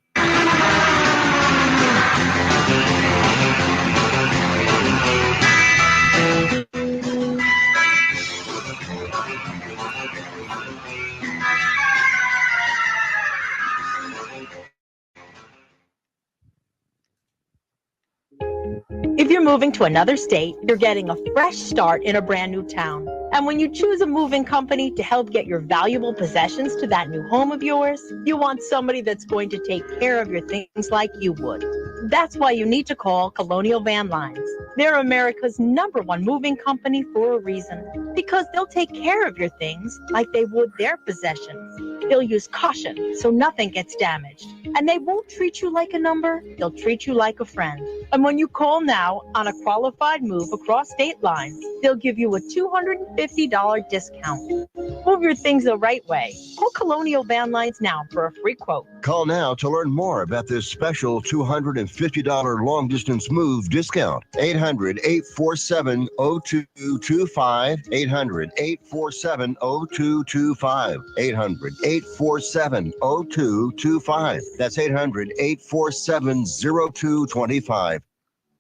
If you're moving to another state, you're getting a fresh start in a brand new town. And when you choose a moving company to help get your valuable possessions to that new home of yours, you want somebody that's going to take care of your things like you would. That's why you need to call Colonial Van Lines. They're America's #1 moving company for a reason. Because they'll take care of your things like they would their possessions. They'll use caution so nothing gets damaged. And they won't treat you like a number, they'll treat you like a friend. And when you call now on a qualified move across state lines, they'll give you a $250 discount. Move your things the right way. Call Colonial Van Lines now for a free quote. Call now to learn more about this special $250 long-distance move discount. 800-847-0225. 800-847-0225. 800-847-0225. That's 800-847-0225.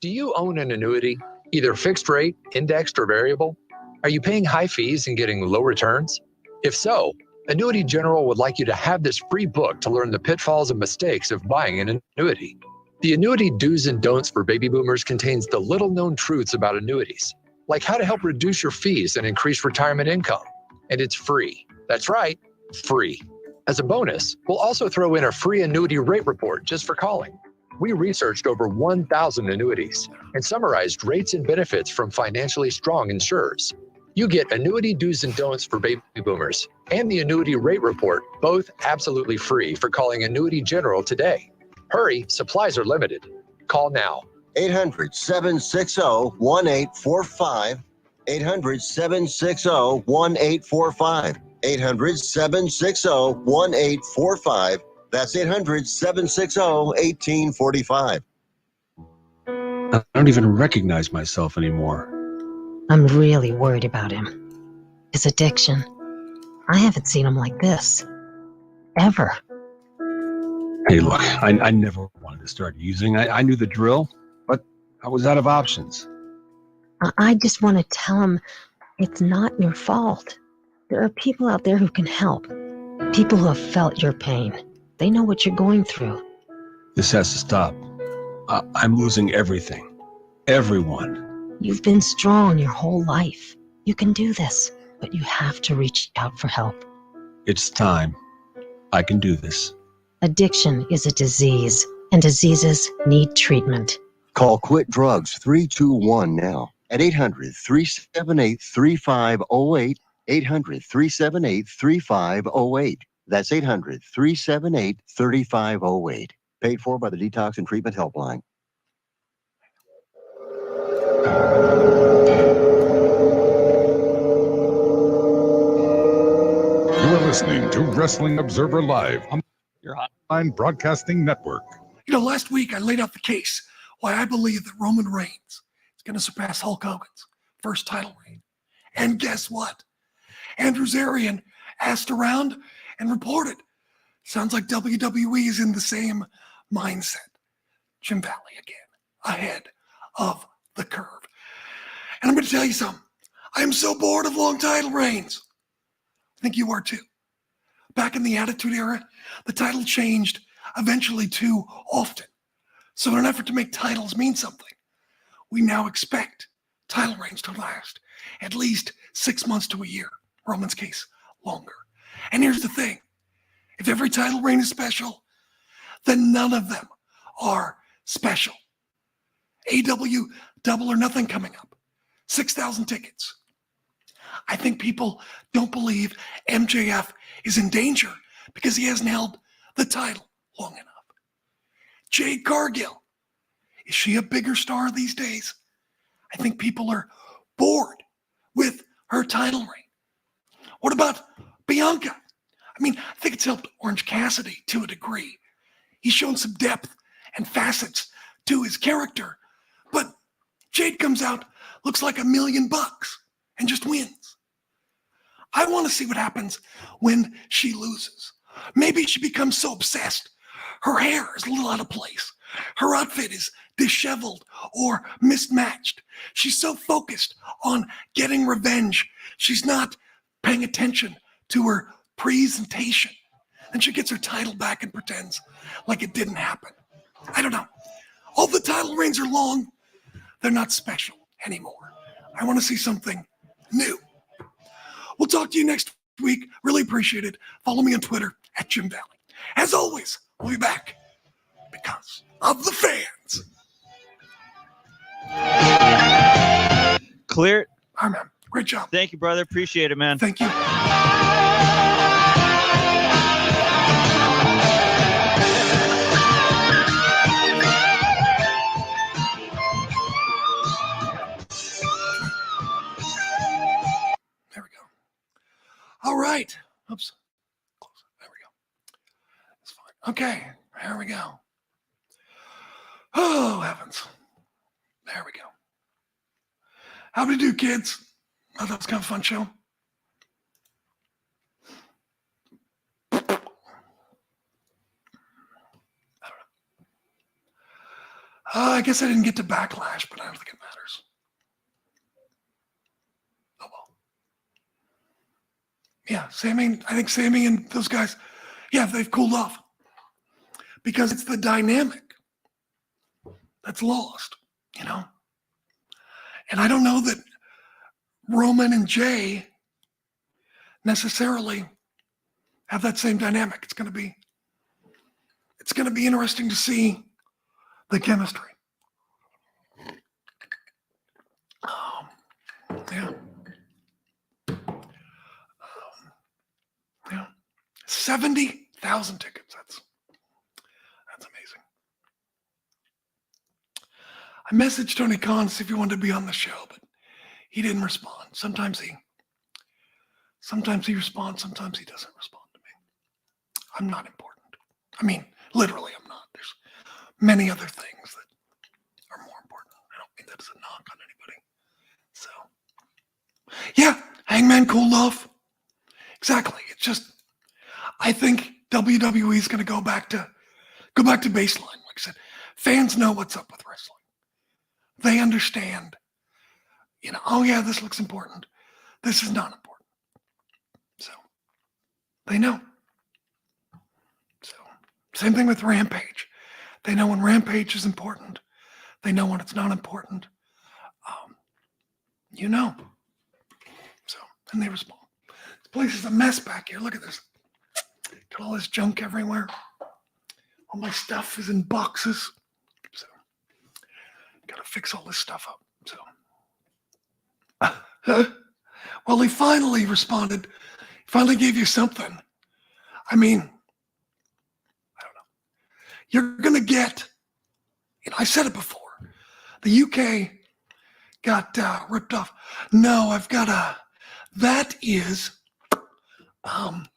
Do you own an annuity, either fixed rate, indexed, or variable? Are you paying high fees and getting low returns? If so, Annuity General would like you to have this free book to learn the pitfalls and mistakes of buying an annuity. The Annuity Do's and Don'ts for Baby Boomers contains the little-known truths about annuities, like how to help reduce your fees and increase retirement income. And it's free. That's right, free. As a bonus, we'll also throw in a free annuity rate report just for calling. We researched over 1,000 annuities and summarized rates and benefits from financially strong insurers. You get Annuity Do's and Don'ts for Baby Boomers and the Annuity Rate Report, both absolutely free for calling Annuity General today. Hurry, supplies are limited. Call now. 800-760-1845. 800-760-1845. 800-760-1845. That's 800-760-1845. I don't even recognize myself anymore. I'm really worried about him. His addiction. I haven't seen him like this. Ever. Hey, look, I never wanted to start using. I knew the drill, but I was out of options. I just want to tell him it's not your fault. There are people out there who can help. People who have felt your pain. They know what you're going through. This has to stop. I'm losing everything. Everyone. You've been strong your whole life. You can do this, but you have to reach out for help. It's time. I can do this. Addiction is a disease, and diseases need treatment. Call Quit Drugs 321 now at 800-378-3508. 800-378-3508. That's 800-378-3508. Paid for by the Detox and Treatment Helpline. You're listening to Wrestling Observer Live on your Hotline Broadcasting Network. You know, last week I laid out the case why I believe that Roman Reigns is going to surpass Hulk Hogan's first title reign. And guess what? Andrew Zarian asked around and reported Sounds like WWE is in the same mindset. Jim Valley again, ahead of the curve. And I'm going to tell you something. I am so bored of long title reigns. I think you are too. Back in the Attitude Era, the title changed eventually too often. So in an effort to make titles mean something, we now expect title reigns to last at least 6 months to a year. Roman's case, longer. And here's the thing. If every title reign is special, then none of them are special. AW Double or Nothing coming up. 6,000 tickets. I think people don't believe MJF is in danger because he hasn't held the title long enough. Jade Cargill. Is she a bigger star these days? I think people are bored with her title reign. What about Bianca? I mean, I think it's helped Orange Cassidy to a degree. He's shown some depth and facets to his character. But Jade comes out, looks like $1 million and just wins. I want to see what happens when she loses. Maybe she becomes so obsessed. Her hair is a little out of place. Her outfit is disheveled or mismatched. She's so focused on getting revenge. She's not paying attention to her presentation. And she gets her title back and pretends like it didn't happen. I don't know. All the title reigns are long. They're not special anymore. I want to see something new. We'll talk to you next week. Really appreciate it. Follow me on Twitter at Jim Valley. As always, we'll be back because of the fans. Clear. All right, man. Great job. Thank you, brother. Appreciate it, man. Thank you. There we go. All right. Oops. Close it. There we go. That's fine. Okay. There we go. Oh, heavens. There we go. How do you do, kids? Oh, that was kind of a fun show. I don't know. I guess I didn't get to Backlash, but I don't think it matters. Oh, well. Yeah, I think Sammy and those guys, yeah, they've cooled off. Because it's the dynamic that's lost, you know? And I don't know that Roman and Jay necessarily have that same dynamic. It's going to be interesting to see the chemistry. Yeah. Yeah. 70,000 tickets. That's amazing. I messaged Tony Khan to see if he wanted to be on the show, but he didn't respond. Sometimes he responds, sometimes he doesn't respond to me. I'm not important. I mean, literally, I'm not. There's many other things that are more important. I don't mean that as a knock on anybody. So, yeah, Hangman cooled off. Exactly. It's just, I think WWE is going to go back to baseline. Like I said, fans know what's up with wrestling. They understand, you know, oh yeah, this looks important. This is not important. So they know. So same thing with Rampage. They know when Rampage is important. They know when it's not important. You know. So, and they respond. This place is a mess back here. Look at this. Got all this junk everywhere. All my stuff is in boxes. So, gotta fix all this stuff up. So, well, he finally responded. He finally gave you something. I mean, I don't know. You're gonna get, you know, I said it before. The UK got ripped off. No, I've got that is a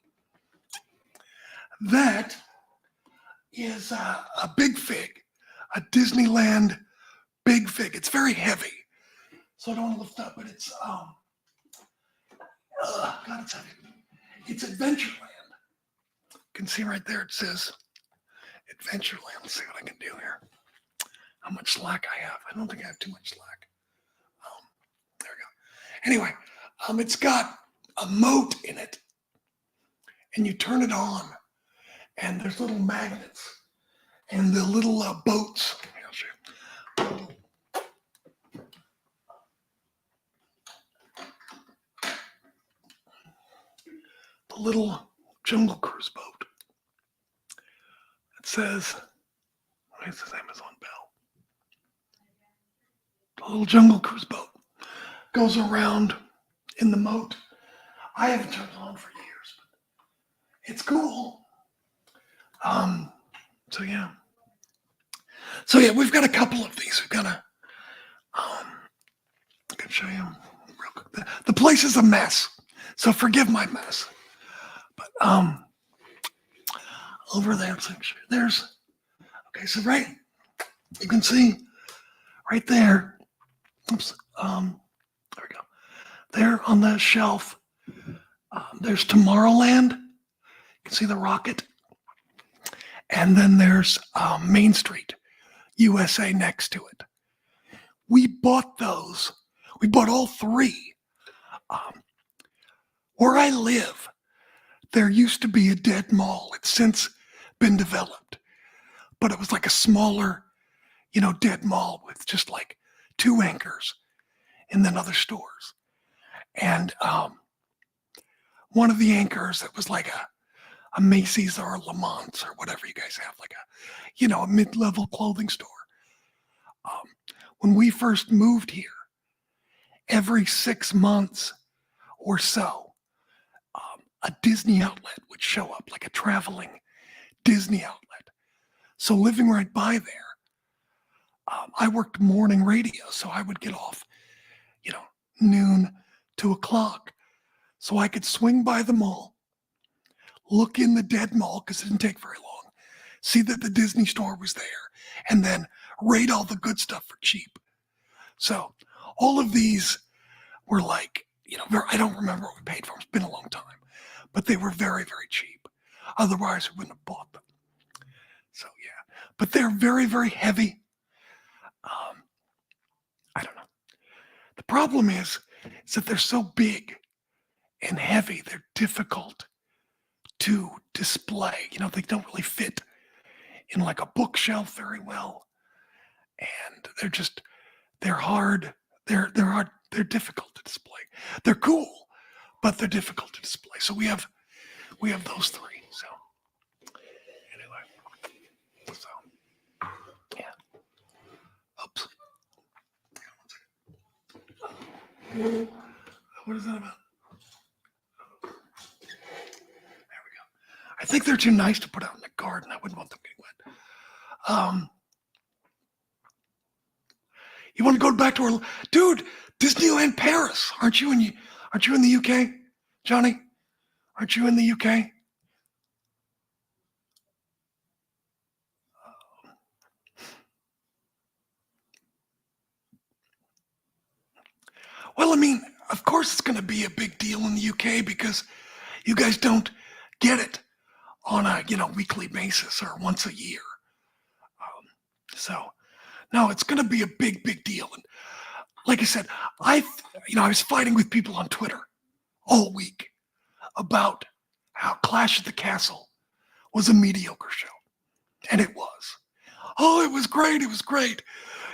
big fig, a Disneyland big fig. It's very heavy, so I don't want to lift up, but it's God, it's heavy. It's Adventureland. can see right there, it says Adventureland. Let's see what I can do here. How much slack I have. I don't think I have too much slack. There we go. Anyway, it's got a moat in it, and you turn it on, and there's little magnets and the little boats. Here, I'll show you. The little Jungle Cruise boat. It says, it says Amazon Bell. The little Jungle Cruise boat goes around in the moat. I haven't turned it on for years, but it's cool. So yeah, we've got a couple of these. We've got a, I can show you real quick. The place is a mess, so forgive my mess. But over there, there's, okay, so right, you can see right there, oops, there we go. There on the shelf, there's Tomorrowland. You can see the rocket. And then there's Main Street, USA next to it. We bought those. We bought all three. Where I live, there used to be a dead mall. It's since been developed. But it was like a smaller, dead mall with just like 2 anchors and then other stores. And one of the anchors that was like a Macy's or a Lamont or whatever you guys have, like a mid-level clothing store. When we first moved here, every 6 months or so, a Disney outlet would show up, like a traveling Disney outlet. So living right by there, I worked morning radio, so I would get off, noon, 2 o'clock. So I could swing by the mall, look in the dead mall, because it didn't take very long, see that the Disney store was there, and then raid all the good stuff for cheap. So all of these were like, I don't remember what we paid for them. It's been a long time. But they were very, very cheap. Otherwise, we wouldn't have bought them. So, yeah. But they're very, very heavy. I don't know. The problem is that they're so big and heavy, they're difficult to display. They don't really fit in like a bookshelf very well. And they're hard. They're hard. They're difficult to display. They're cool, but they're difficult to display. So we have those three. So anyway, yeah. Oops. What is that about? There we go. I think they're too nice to put out in the garden. I wouldn't want them getting wet. You want to go back to our dude? Disneyland Paris. Aren't you in the UK, Johnny? Aren't you in the UK? Well, I mean, of course it's going to be a big deal in the UK because you guys don't get it on a weekly basis or once a year. So, no, it's going to be a big, big deal. And like I said, I was fighting with people on Twitter all week about how Clash at the Castle was a mediocre show. And it was. Oh, it was great. It was great.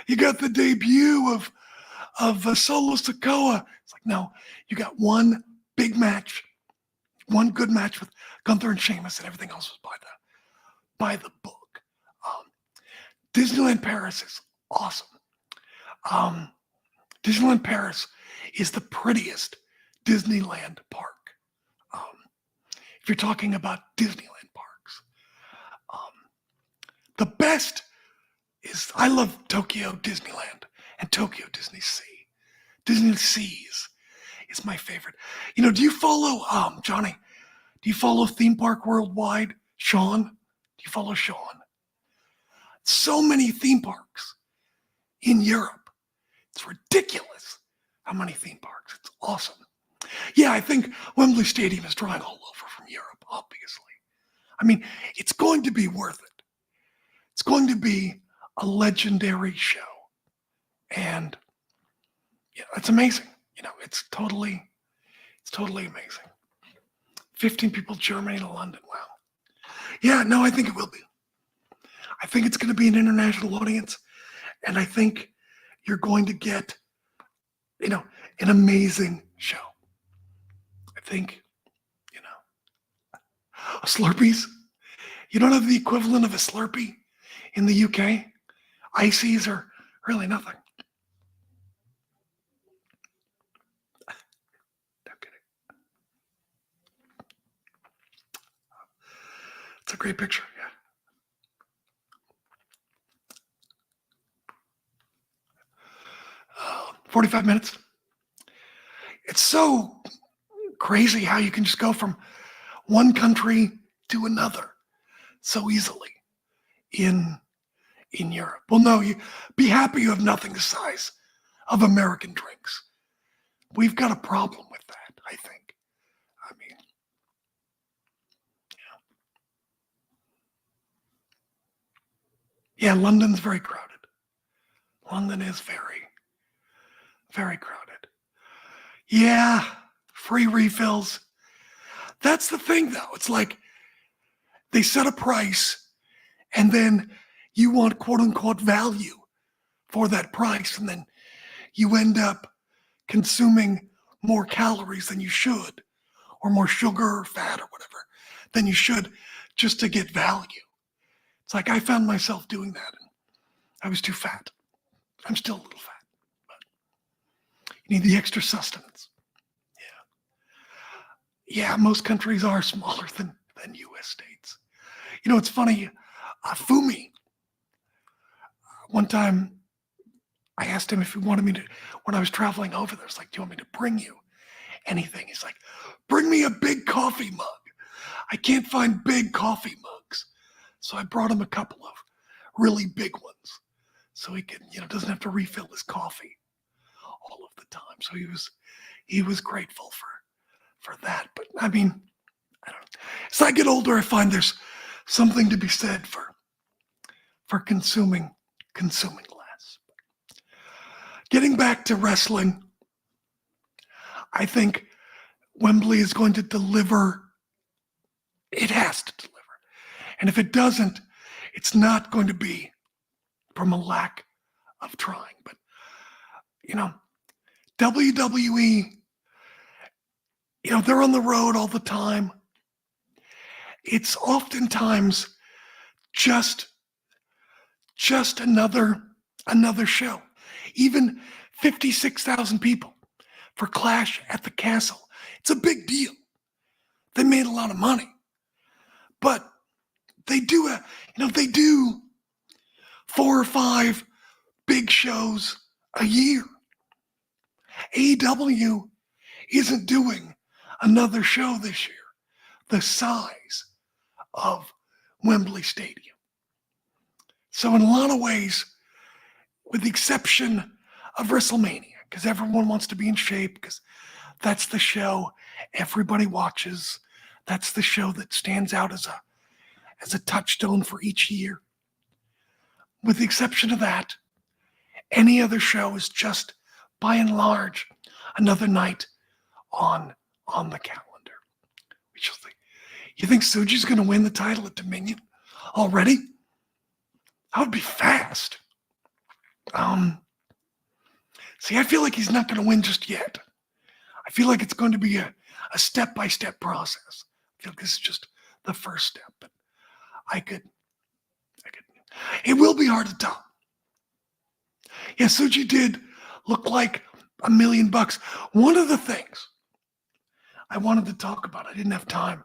You got the debut of Solo Sikoa. It's like, no, you got one big match, one good match with Gunther and Sheamus, and everything else was by the book. Disneyland Paris is awesome. Disneyland Paris is the prettiest Disneyland park. If you're talking about Disneyland parks, the best is, I love Tokyo Disneyland and Tokyo Disney Sea. Disney Seas is my favorite. Do you follow, Johnny, do you follow Theme Park Worldwide? Sean? Do you follow Sean? So many theme parks in Europe. It's ridiculous how many theme parks. It's awesome. Yeah, I think Wembley Stadium is drawing all over from Europe, obviously. I mean, it's going to be worth it. It's going to be a legendary show. And yeah, it's amazing. It's totally amazing. 15 people, Germany to London. Wow. Yeah, no, I think it will be. I think it's going to be an international audience. And I think you're going to get, an amazing show. I think, Slurpees. You don't have the equivalent of a Slurpee in the UK. Ices are really nothing. No kidding. It's a great picture, yeah. 45 minutes. It's so crazy how you can just go from one country to another so easily in Europe. Well, no, you be happy you have nothing the size of American drinks. We've got a problem with that, I think. I mean, yeah, London's very crowded. London is very, very crowded. Yeah, free refills. That's the thing, though. It's like they set a price and then you want quote unquote value for that price. And then you end up consuming more calories than you should, or more sugar or fat or whatever than you should, just to get value. It's like I found myself doing that and I was too fat. I'm still a little fat, but you need the extra sustenance. Yeah, most countries are smaller than U.S. states. It's funny, Fumi, one time I asked him if he wanted me to, when I was traveling over there, I was like, do you want me to bring you anything? He's like, bring me a big coffee mug. I can't find big coffee mugs. So I brought him a couple of really big ones so he can, doesn't have to refill his coffee all of the time. So he was grateful for that. But I mean, I don't know. As I get older, I find there's something to be said for consuming less. Getting back to wrestling, I think Wembley is going to deliver. It has to deliver. And if it doesn't, it's not going to be from a lack of trying. But, WWE, they're on the road all the time. It's oftentimes just another show. Even 56,000 people for Clash at the Castle. It's a big deal. They made a lot of money. But they do they do 4 or 5 big shows a year. AEW isn't doing another show this year the size of Wembley Stadium. So in a lot of ways, with the exception of WrestleMania, because everyone wants to be in shape, because that's the show everybody watches. That's the show that stands out as a touchstone for each year. With the exception of that, any other show is just, by and large, another night on the calendar. You think Suji's going to win the title at Dominion already? That would be fast. See, I feel like he's not going to win just yet. I feel like it's going to be a step-by-step process. I feel like this is just the first step, but I could. It will be hard to top. Yeah, Suji did look like $1 million. One of the things I wanted to talk about, I didn't have time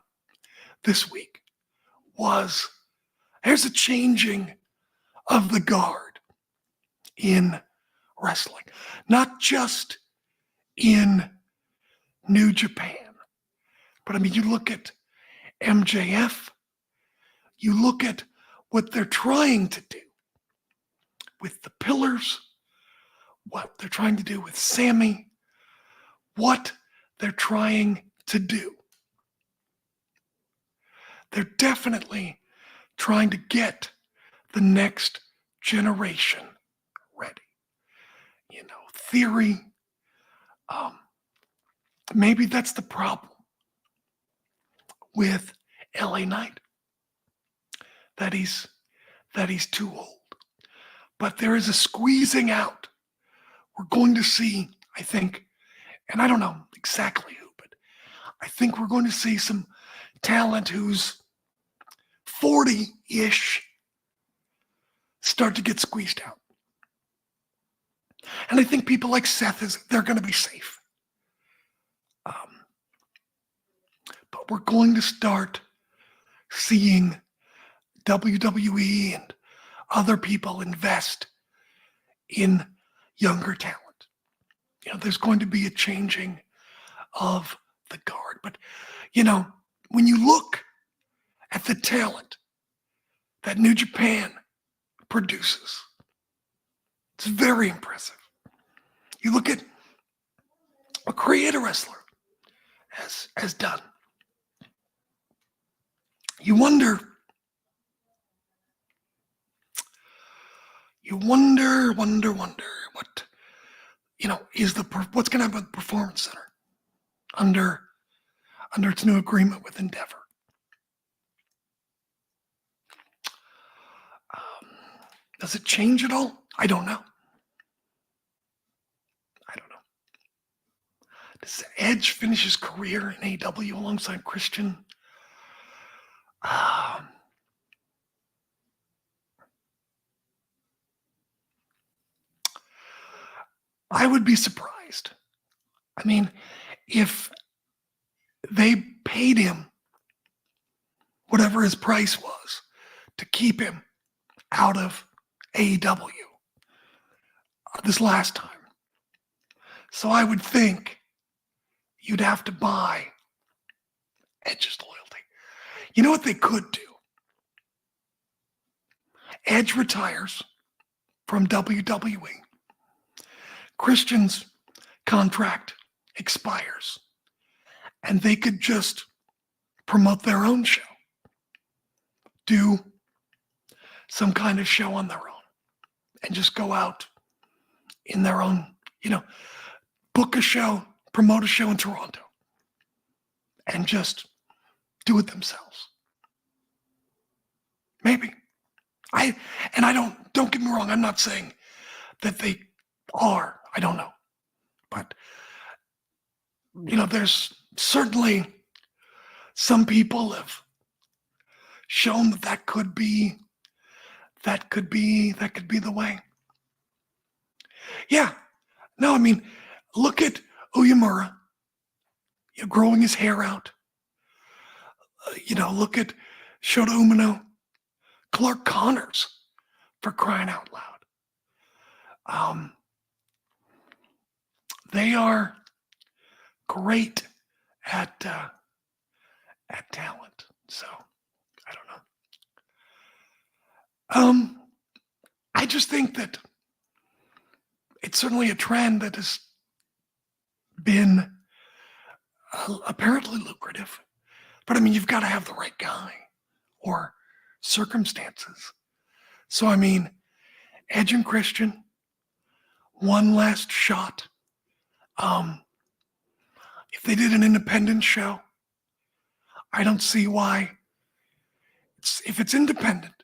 this week, was there's a changing of the guard in wrestling, not just in New Japan, but I mean, you look at MJF, you look at what they're trying to do with the Pillars, what they're trying to do with Sammy, what they're trying to do. they're definitely trying to get the next generation ready. Theory, maybe that's the problem with LA Knight, that he's too old. But there is a squeezing out. We're going to see, I think, and I don't know exactly who, but I think we're going to see some talent who's 40-ish start to get squeezed out. And I think people like Seth, they're going to be safe. But we're going to start seeing WWE and other people invest in younger talent. There's going to be a changing of the guard. But, when you look at the talent that New Japan produces, it's very impressive. You look at what Creator Wrestler has done. You wonder what, what's going to happen with the Performance Center under its new agreement with Endeavor. Does it change at all? I don't know. Does Edge finish his career in AEW alongside Christian? I would be surprised. I mean, if they paid him whatever his price was to keep him out of AEW this last time. So I would think you'd have to buy Edge's loyalty. You know what they could do? Edge retires from WWE. Christian's contract expires. And they could just promote their own show. Do some kind of show on their own. And just go out in their own, book a show, promote a show in Toronto. And just do it themselves. Maybe. Don't get me wrong, I'm not saying that they are. I don't know. But, there's certainly some people have shown that could be the way. Yeah. No, I mean, look at Uyemura, growing his hair out. Look at Shota Umino, Clark Connors, for crying out loud. They are great at talent. So I don't know. I just think that it's certainly a trend that has been apparently lucrative. But I mean, you've got to have the right guy or circumstances. So I mean, Edge and Christian, one last shot. If they did an independent show, I don't see why. If it's independent,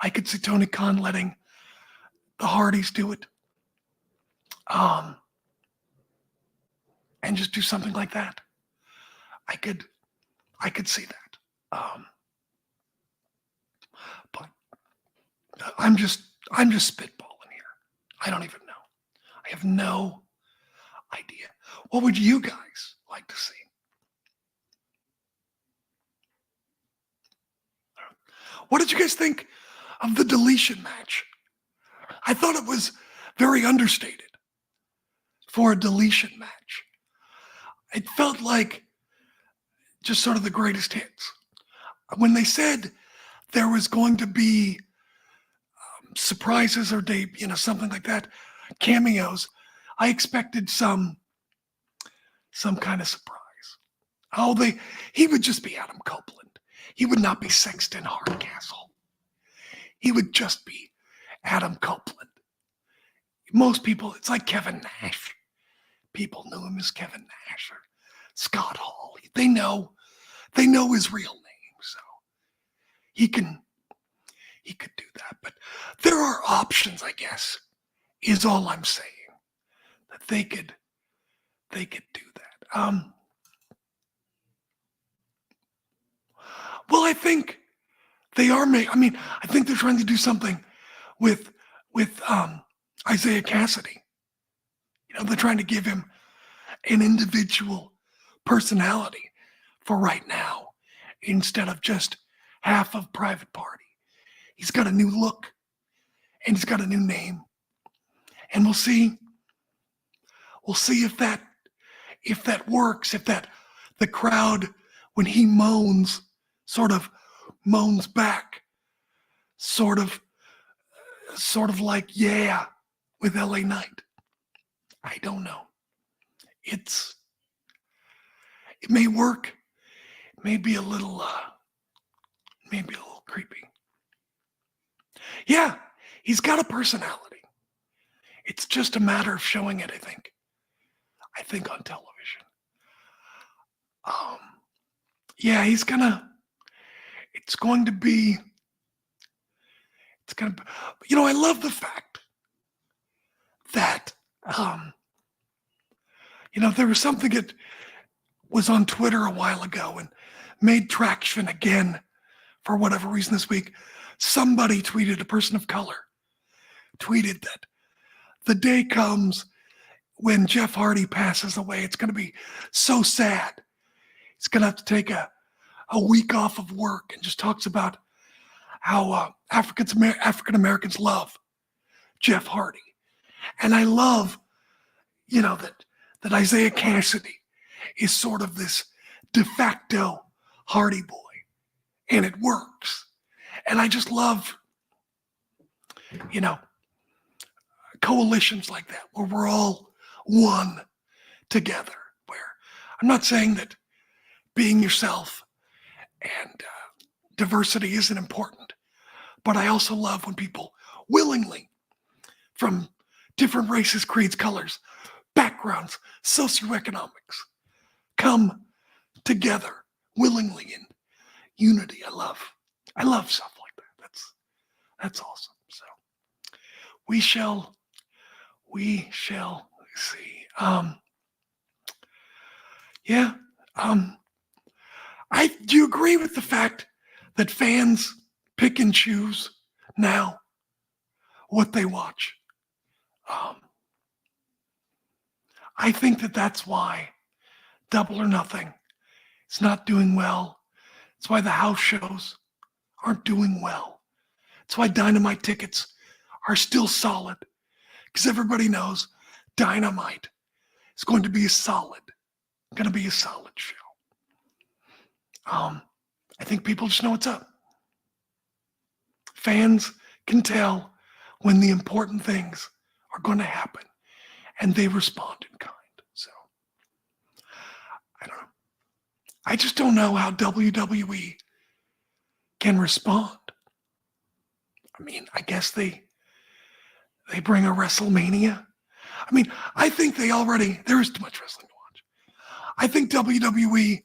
I could see Tony Khan letting the Hardys do it. And just do something like that. I could see that. But I'm just spitballing here. I don't even know. I have no idea. What would you guys like to see? What did you guys think of the deletion match? I thought it was very understated for a deletion match. It felt like just sort of the greatest hits. When they said there was going to be surprises or something like that, cameos, I expected some kind of surprise. He would just be Adam Copeland. He would not be Sexton Hardcastle. He would just be Adam Copeland. Most people, it's like Kevin Nash. People knew him as Kevin Nash or Scott Hall. They know his real name, so he could do that. But there are options, I guess, is all I'm saying. That they could do that. Well, I think they are I think they're trying to do something with Isaiah Cassidy. They're trying to give him an individual personality for right now instead of just half of Private Party. He's got a new look and he's got a new name. And we'll see if that works, if the crowd, when he moans, sort of moans back, sort of like, yeah, with LA Knight. I don't know. It may work. It may be a little creepy. Yeah, he's got a personality. It's just a matter of showing it, I think on television. Yeah, it's going to be, I love the fact that, there was something that was on Twitter a while ago and made traction again for whatever reason this week. Somebody tweeted, a person of color, tweeted that the day comes when Jeff Hardy passes away. It's going to be so sad. He's going to have to take a week off of work, and just talks about how African Americans love Jeff Hardy. And I love, that Isaiah Cassidy is sort of this de facto Hardy boy, and it works. And I just love, coalitions like that, where we're all one together, where I'm not saying that being yourself and diversity isn't important, but I also love when people willingly, from different races, creeds, colors, backgrounds, socioeconomics, come together willingly in unity. I love stuff like that. That's awesome. So we shall see. Do you agree with the fact that fans pick and choose now what they watch? I think that's why Double or Nothing is not doing well. It's why the house shows aren't doing well. It's why Dynamite tickets are still solid, because everybody knows Dynamite is going to be a solid show. I think people just know what's up. Fans can tell when the important things are going to happen, and they respond in kind. So, I don't know. I just don't know how WWE can respond. I mean, I guess they bring a WrestleMania. I mean, I think there is too much wrestling to watch. I think WWE,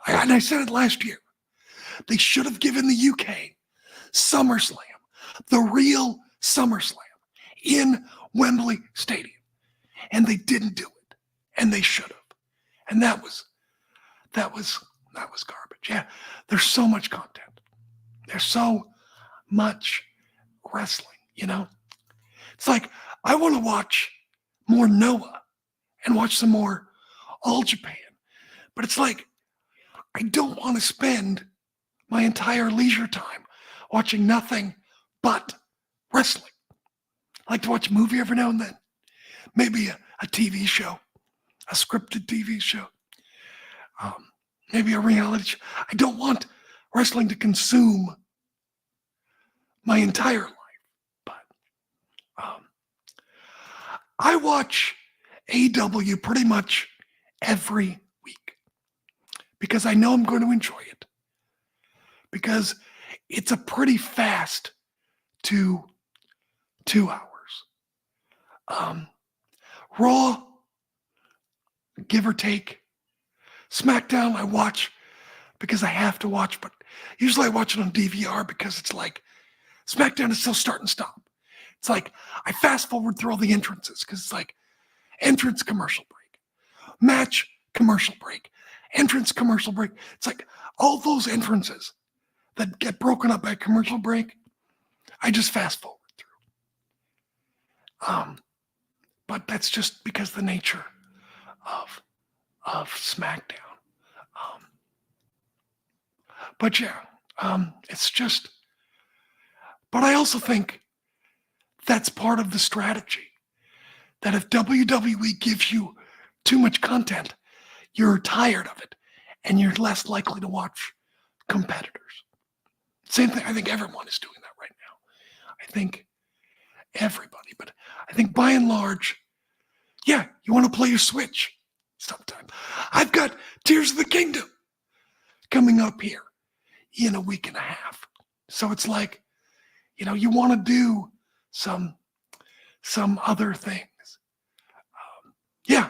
and I said it last year, they should have given the UK SummerSlam, the real SummerSlam, in Wembley Stadium. And they didn't do it. And they should have. And that was garbage. Yeah, there's so much content. There's so much wrestling, It's like, I want to watch more Noah and watch some more All Japan. But it's like, I don't want to spend my entire leisure time watching nothing but wrestling. I like to watch a movie every now and then. Maybe a TV show, a scripted TV show. Maybe a reality show. I don't want wrestling to consume my entire life. But I watch AEW pretty much every week because I know I'm going to enjoy it. because it's a pretty fast 2 hours. Raw, give or take. Smackdown, I watch because I have to watch, but usually I watch it on DVR because it's like Smackdown is still start and stop. It's like I fast forward through all the entrances because it's like entrance, commercial break, match, commercial break, entrance, commercial break. It's like all those entrances that get broken up by commercial break, I just fast forward through. But that's just because the nature of SmackDown. But yeah, it's just. But I also think that's part of the strategy. That if WWE gives you too much content, you're tired of it, and you're less likely to watch competitors. Same thing. I think everyone is doing that right now. I think everybody, but I think by and large, yeah, you want to play your Switch sometime. I've got Tears of the Kingdom coming up here in a week and a half. So it's like, you want to do some other things. Yeah.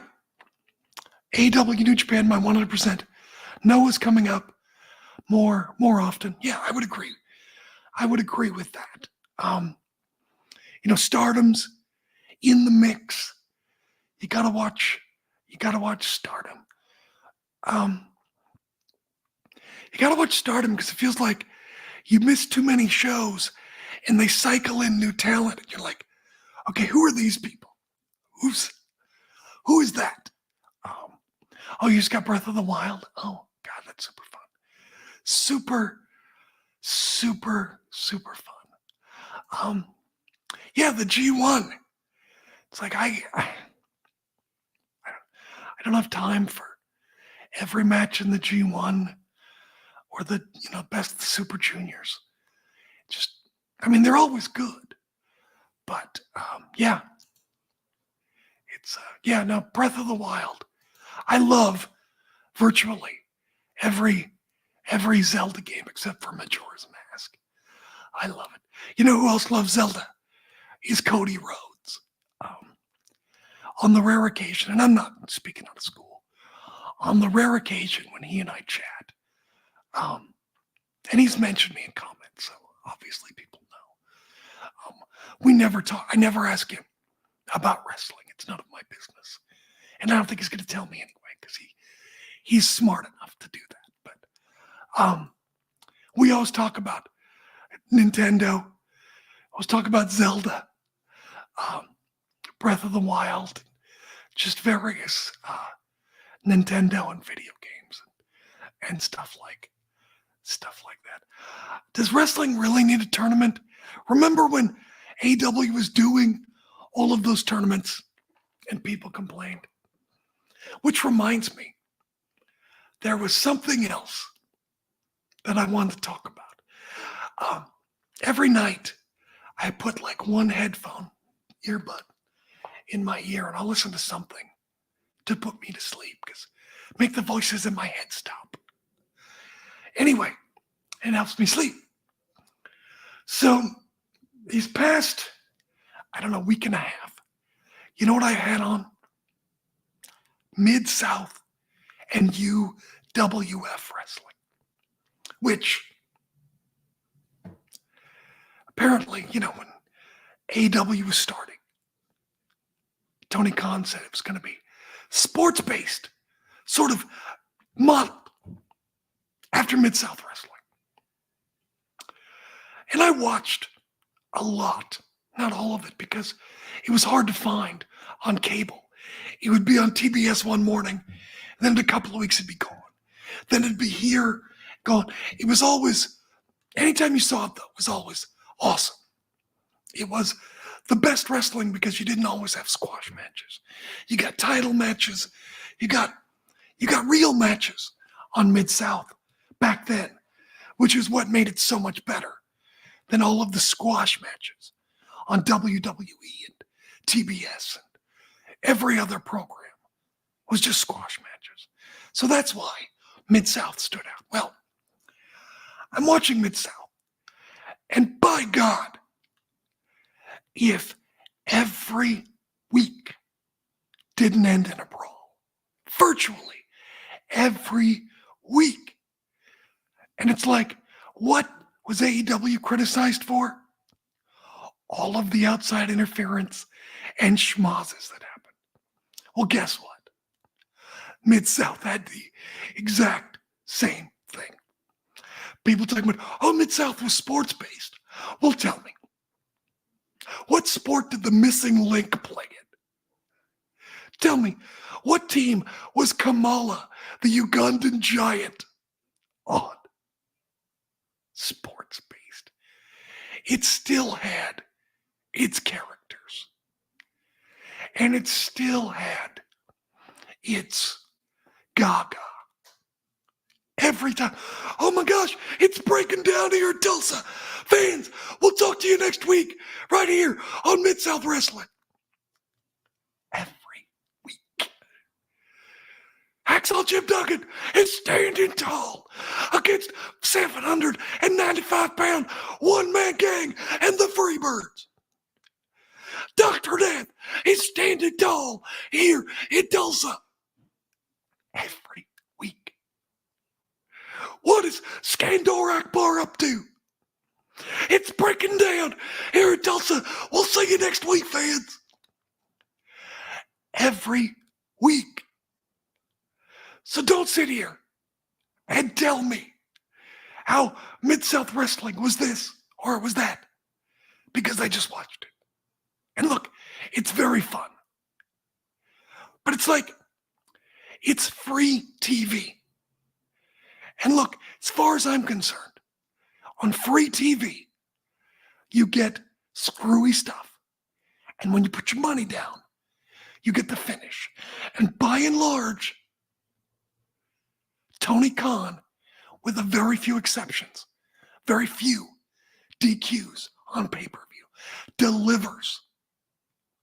AEW New Japan, my 100%. Noah's coming up more often. Yeah, I would agree. I would agree with that. Stardom's in the mix. You gotta watch Stardom. You gotta watch Stardom because it feels like you miss too many shows and they cycle in new talent. And you're like, okay, who are these people? Who is that? Oh, you just got Breath of the Wild? Oh, God, that's super fun. Super fun. Yeah, the G1. It's like I don't have time for every match in the G1 or the best of the Super Juniors. They're always good, but yeah, it's Breath of the Wild. I love virtually every Zelda game except for Majora's Mask. I love it. You know who else loves Zelda? Is Cody Rhodes. On the rare occasion, and I'm not speaking out of school, on the rare occasion when he and I chat, and he's mentioned me in comments, so obviously people know. We never talk. I never ask him about wrestling. It's none of my business, and I don't think he's going to tell me anyway because he's smart enough to do that. But we always talk about Nintendo. Always talk about Zelda, Breath of the Wild, just various Nintendo and video games and stuff like that. Does wrestling really need a tournament? Remember when AEW was doing all of those tournaments and people complained? Which reminds me, there was something else that I wanted to talk about. Every night, I put like one headphone, earbud, in my ear, and I'll listen to something to put me to sleep, because make the voices in my head stop. Anyway, it helps me sleep. So these past, week and a half, you know what I had on? Mid-South and UWF wrestling, which apparently, when AEW was starting, Tony Khan said it was going to be sports-based, sort of modeled after Mid-South wrestling. And I watched a lot, not all of it, because it was hard to find on cable. It would be on TBS one morning, and then in a couple of weeks it'd be gone. Then it'd be here, gone. It was always, anytime you saw it though, it was always awesome. It was the best wrestling because you didn't always have squash matches. You got title matches. You got real matches on Mid-South back then, which is what made it so much better than all of the squash matches on WWE and TBS and every other program was just squash matches. So that's why Mid-South stood out. Well, I'm watching Mid-South. And by God, if every week didn't end in a brawl, virtually every week. And it's like, what was AEW criticized for? All of the outside interference and schmozzes that happened. Well, guess what? Mid-South had the exact same thing. People talking about, oh, Mid-South was sports-based. Well, tell me, what sport did the missing link play in? Tell me, what team was Kamala, the Ugandan giant, on? Sports-based. It still had its characters. And it still had its gaga. Every time. Oh my gosh, it's breaking down here in Tulsa. Fans, we'll talk to you next week right here on Mid-South Wrestling. Every week. Hacksaw Jim Duggan is standing tall against 795-pound one-man gang and the Freebirds. Dr. Death is standing tall here in Tulsa. Every week. What is Skandor Akbar up to? It's breaking down here in Tulsa. We'll see you next week, fans. Every week. So don't sit here and tell me how Mid-South Wrestling was this or it was that, because I just watched it. And look, it's very fun. But it's like, it's free TV. And look, as far as I'm concerned, on free TV, you get screwy stuff. And when you put your money down, you get the finish. And by and large, Tony Khan, with a very few exceptions, very few DQs on pay-per-view, delivers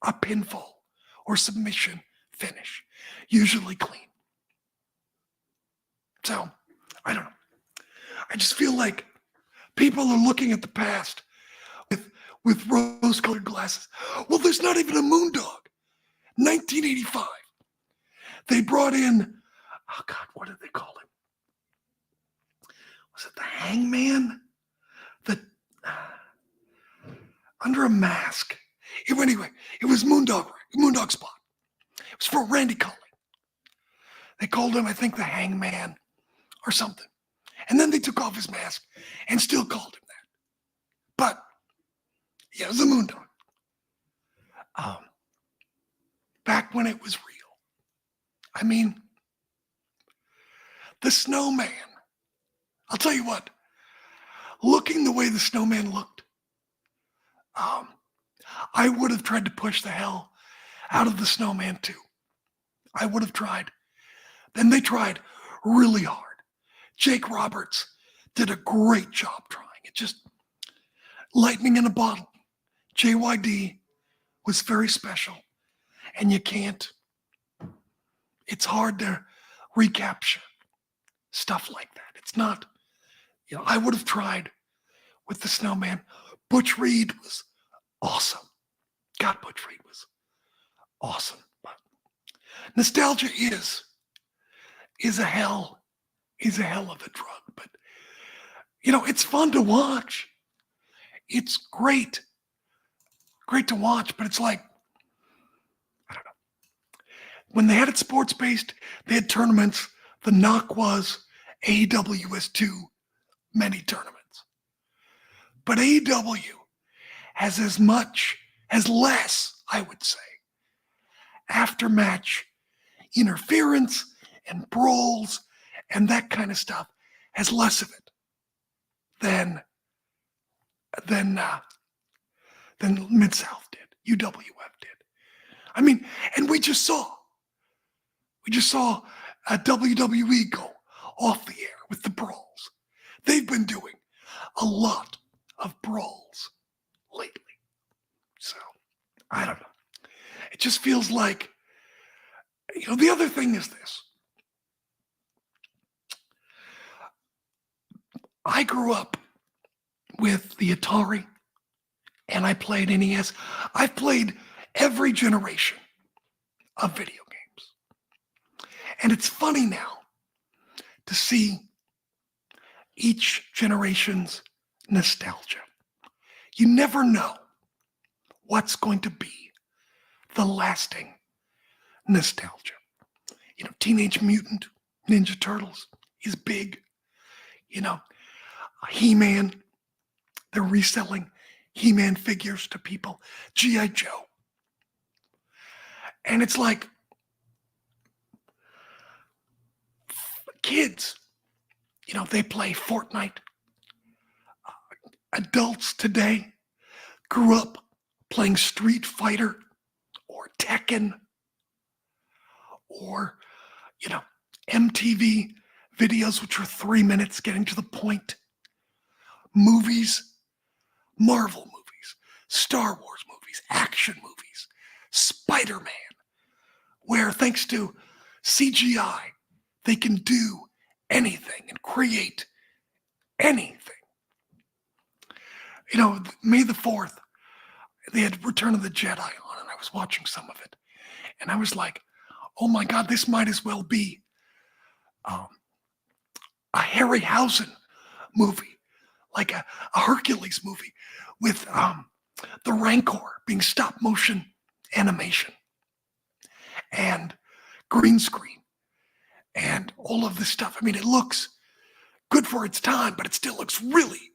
a pinfall or submission finish, usually clean. So, I don't know. I just feel like people are looking at the past with rose-colored glasses. Well, there's not even a Moondog. 1985. They brought in, oh God, what did they call him? Was it the Hangman? Under a mask. Anyway, it was Moondog spot. It was for Randy Cullen. They called him, I think, the Hangman or something. And then they took off his mask and still called him that. But, yeah, it was a Moondog. Back when it was real. I mean, the Snowman. I'll tell you what, looking the way the Snowman looked, I would have tried to push the hell out of the Snowman too. I would have tried. Then they tried really hard. Jake Roberts did a great job trying. It just, lightning in a bottle. JYD was very special. And you can't, it's hard to recapture stuff like that. It's not, I would have tried with the Snowman. Butch Reed was awesome. God, Butch Reed was awesome. But nostalgia is a hell of a drug. But, it's fun to watch. It's great to watch, but it's like, I don't know. When they had it sports-based, they had tournaments. The knock was AEW has too many tournaments. But AEW has less, I would say, after-match interference and brawls and that kind of stuff, has less of it than Mid-South did, UWF did. I mean, and we just saw a WWE go off the air with the brawls. They've been doing a lot of brawls lately. So, I don't know. It just feels like, the other thing is this. I grew up with the Atari, and I played NES. I've played every generation of video games. And it's funny now to see each generation's nostalgia. You never know what's going to be the lasting nostalgia. You know, Teenage Mutant Ninja Turtles is big. You know, He-Man, they're reselling He-Man figures to people. G.I. Joe. And it's like, kids, you know, they play Fortnite. Adults today grew up playing Street Fighter or Tekken or, you know, MTV videos, which are 3 minutes getting to the point. Movies, Marvel movies, Star Wars movies, action movies, Spider-Man, where thanks to CGI, they can do anything and create anything. You know, May the 4th, they had Return of the Jedi on, and I was watching some of it. And I was like, oh my God, this might as well be a Harryhausen movie, like a Hercules movie with the Rancor being stop motion animation and green screen and all of this stuff. I mean, it looks good for its time, but it still looks really,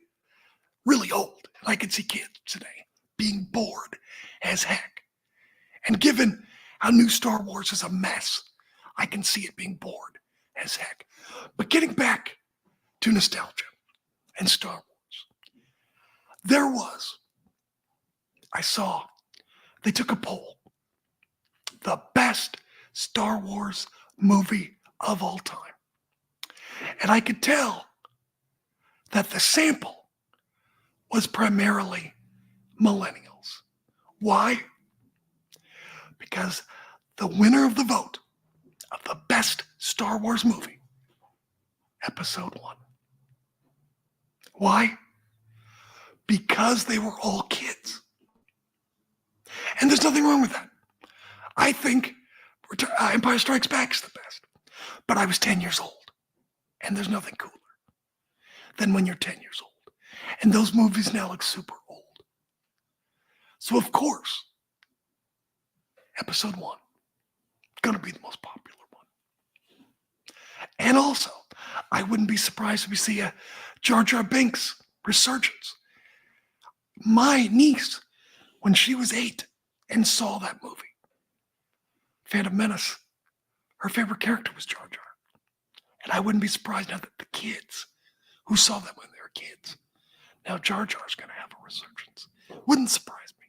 really old. And I can see kids today being bored as heck. And given how new Star Wars is a mess, I can see it being bored as heck. But getting back to nostalgia and Star Wars, I saw, they took a poll, the best Star Wars movie of all time. And I could tell that the sample was primarily millennials. Why? Because the winner of the vote of the best Star Wars movie, Episode 1. Why? Because they were all kids. And there's nothing wrong with that. I think Empire Strikes Back is the best. But I was 10 years old. And there's nothing cooler than when you're 10 years old. And those movies now look super old. So of course, Episode 1 is going to be the most popular one. And also, I wouldn't be surprised if we see a Jar Jar Binks resurgence. My niece, when she was 8 and saw that movie, Phantom Menace, her favorite character was Jar Jar. And I wouldn't be surprised now that the kids who saw that when they were kids, now Jar Jar's going to have a resurgence. Wouldn't surprise me.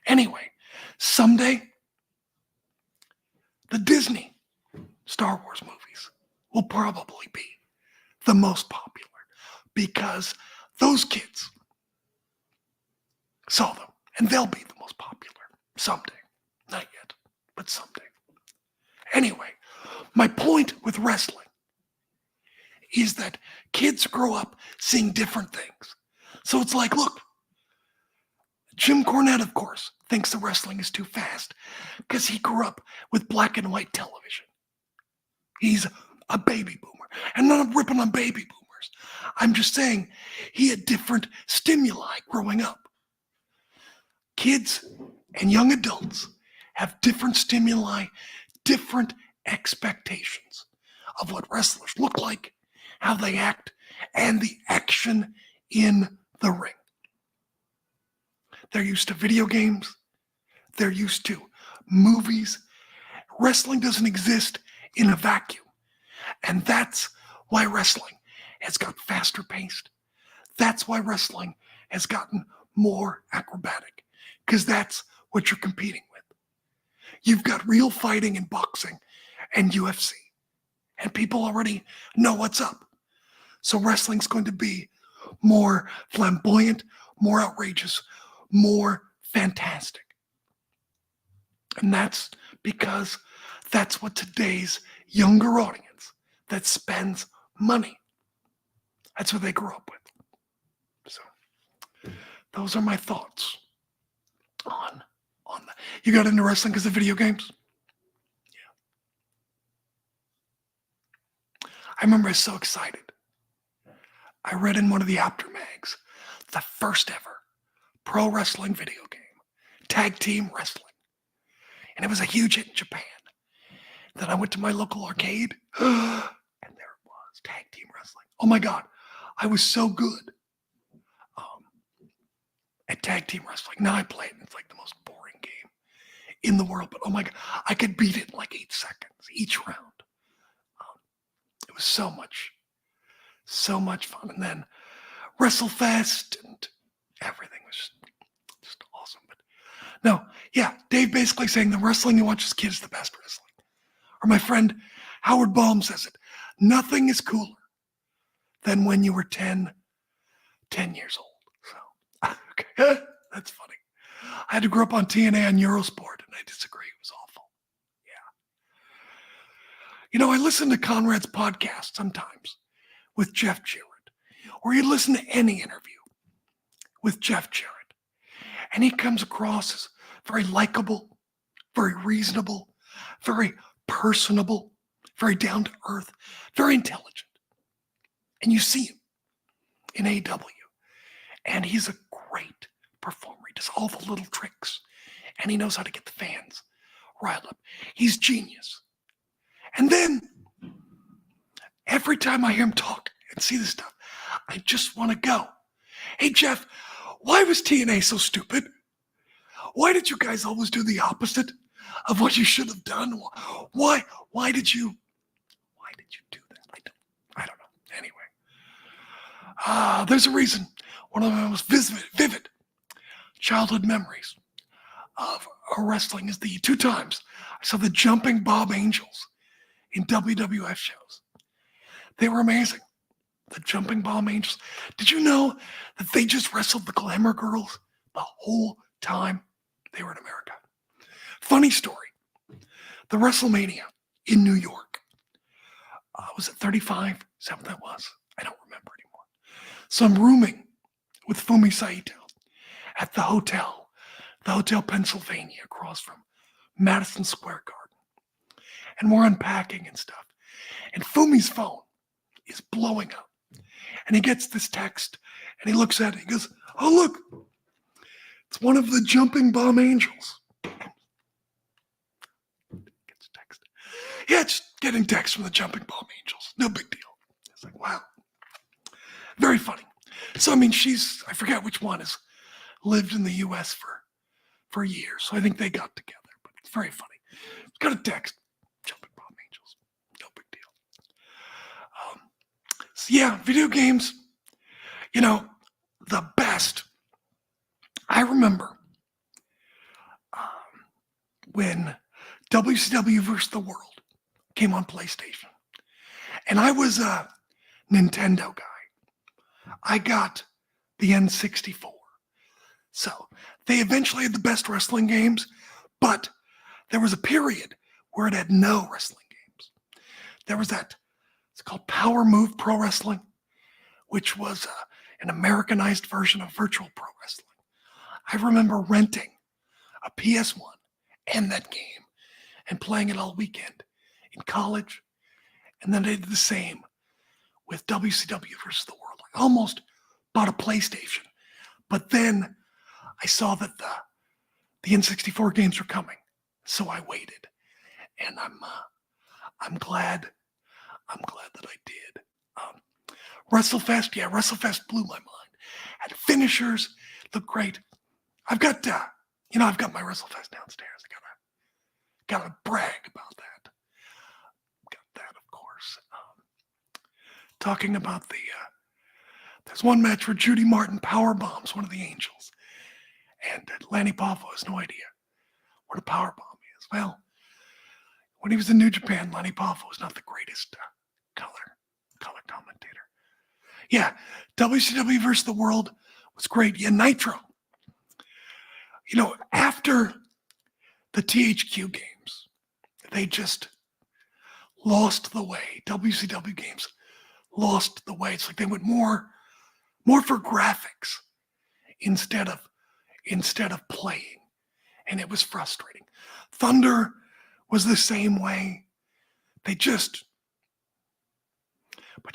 Anyway, someday, the Disney Star Wars movies will probably be the most popular because those kids saw them, and they'll be the most popular someday. Not yet, but someday. Anyway, my point with wrestling is that kids grow up seeing different things. So it's like, look, Jim Cornette, of course, thinks the wrestling is too fast because he grew up with black and white television. He's a baby boomer. And I'm not ripping on baby boomers. I'm just saying he had different stimuli growing up. Kids and young adults have different stimuli, different expectations of what wrestlers look like, how they act, and the action in the ring. They're used to video games. They're used to movies. Wrestling doesn't exist in a vacuum. And that's why wrestling has got faster paced. That's why wrestling has gotten more acrobatic, because that's what you're competing with. You've got real fighting in boxing and UFC, and people already know what's up. So wrestling's going to be more flamboyant, more outrageous, more fantastic. And that's because that's what today's younger audience that spends money That's what they grew up with. So those are my thoughts on that. You got into wrestling because of video games? Yeah. I remember I was so excited. I read in one of the After Mags the first ever pro wrestling video game, tag team wrestling. And it was a huge hit in Japan. Then I went to my local arcade, and there it was, tag team wrestling. Oh my God, I was so good at tag team wrestling. Now I play it, and it's like the most boring game in the world. But oh my God, I could beat it in like 8 seconds each round. It was so much fun. And then WrestleFest and everything was just awesome. But no, yeah, Dave basically saying the wrestling you watch as kids is the best wrestling. Or my friend Howard Baum says it, nothing is cooler than when you were 10 years old. So, okay, that's funny. I had to grow up on TNA on Eurosport, and I disagree. It was awful. Yeah. I listen to Conrad's podcast sometimes with Jeff Jarrett, or you listen to any interview with Jeff Jarrett, and he comes across as very likable, very reasonable, very personable, very down to earth, very intelligent. And you see him in AEW, and he's a great performer. He does all the little tricks, and he knows how to get the fans riled up. He's genius. And then every time I hear him talk and see this stuff, I just want to go, hey, Jeff, why was TNA so stupid? Why did you guys always do the opposite of what you should have done? Why did you do that? I don't know. Anyway, there's a reason. One of my most vivid childhood memories of wrestling is the 2 times I saw the Jumping Bob Angels in WWF shows. They were amazing. The Jumping Bob Angels. Did you know that they just wrestled the Glamour Girls the whole time they were in America? Funny story. The WrestleMania in New York. Was it 35? Is that what that was? I don't remember anymore. So I'm rooming with Fumi Saito at the Hotel Pennsylvania, across from Madison Square Garden. And we're unpacking and stuff. And Fumi's phone is blowing up. And he gets this text, and he looks at it, and he goes, oh, look, it's one of the Jumping Bomb Angels. Gets text. Yeah, it's getting text from the Jumping Bomb Angels. No big deal. It's like, wow. Very funny. So, I mean, I forget which one has lived in the U.S. for years. So I think they got together, but it's very funny. Got a text. Jumping Bomb Angels. No big deal. So yeah, video games, the best. I remember when WCW vs. the World came on PlayStation. And I was a Nintendo guy. I got the N64. So they eventually had the best wrestling games, but there was a period where it had no wrestling games. There was that, it's called Power Move Pro Wrestling, which was an Americanized version of Virtual Pro Wrestling. I remember renting a PS1 and that game and playing it all weekend in college. And then I did the same with WCW versus the World. I almost bought a PlayStation, but then I saw that the N64 games were coming, so I waited. And I'm glad that I did. WrestleFest, yeah, WrestleFest blew my mind. Had finishers, looked great. I've got I've got my WrestleFest downstairs. I gotta brag about that. Got that, of course. Talking about there's one match where Judy Martin power bombs one of the Angels, and Lanny Poffo has no idea what a power bomb is. Well, when he was in New Japan, Lanny Poffo was not the greatest color commentator. Yeah, WCW versus the World was great. Yeah, Nitro. After the THQ games, they just lost the way. WCW games lost the way. It's like they went more for graphics instead of playing, and it was frustrating. Thunder was the same way. But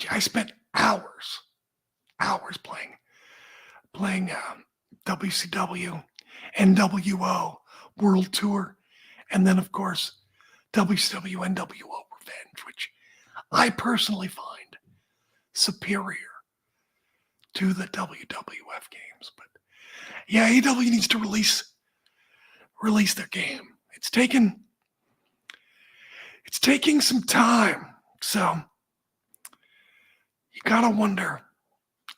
yeah, I spent hours playing WCW, NWO World Tour, and then of course WCW NWO Revenge, which I personally find superior to the WWF games. But yeah, AEW needs to release their game. It's taking some time, so you gotta wonder.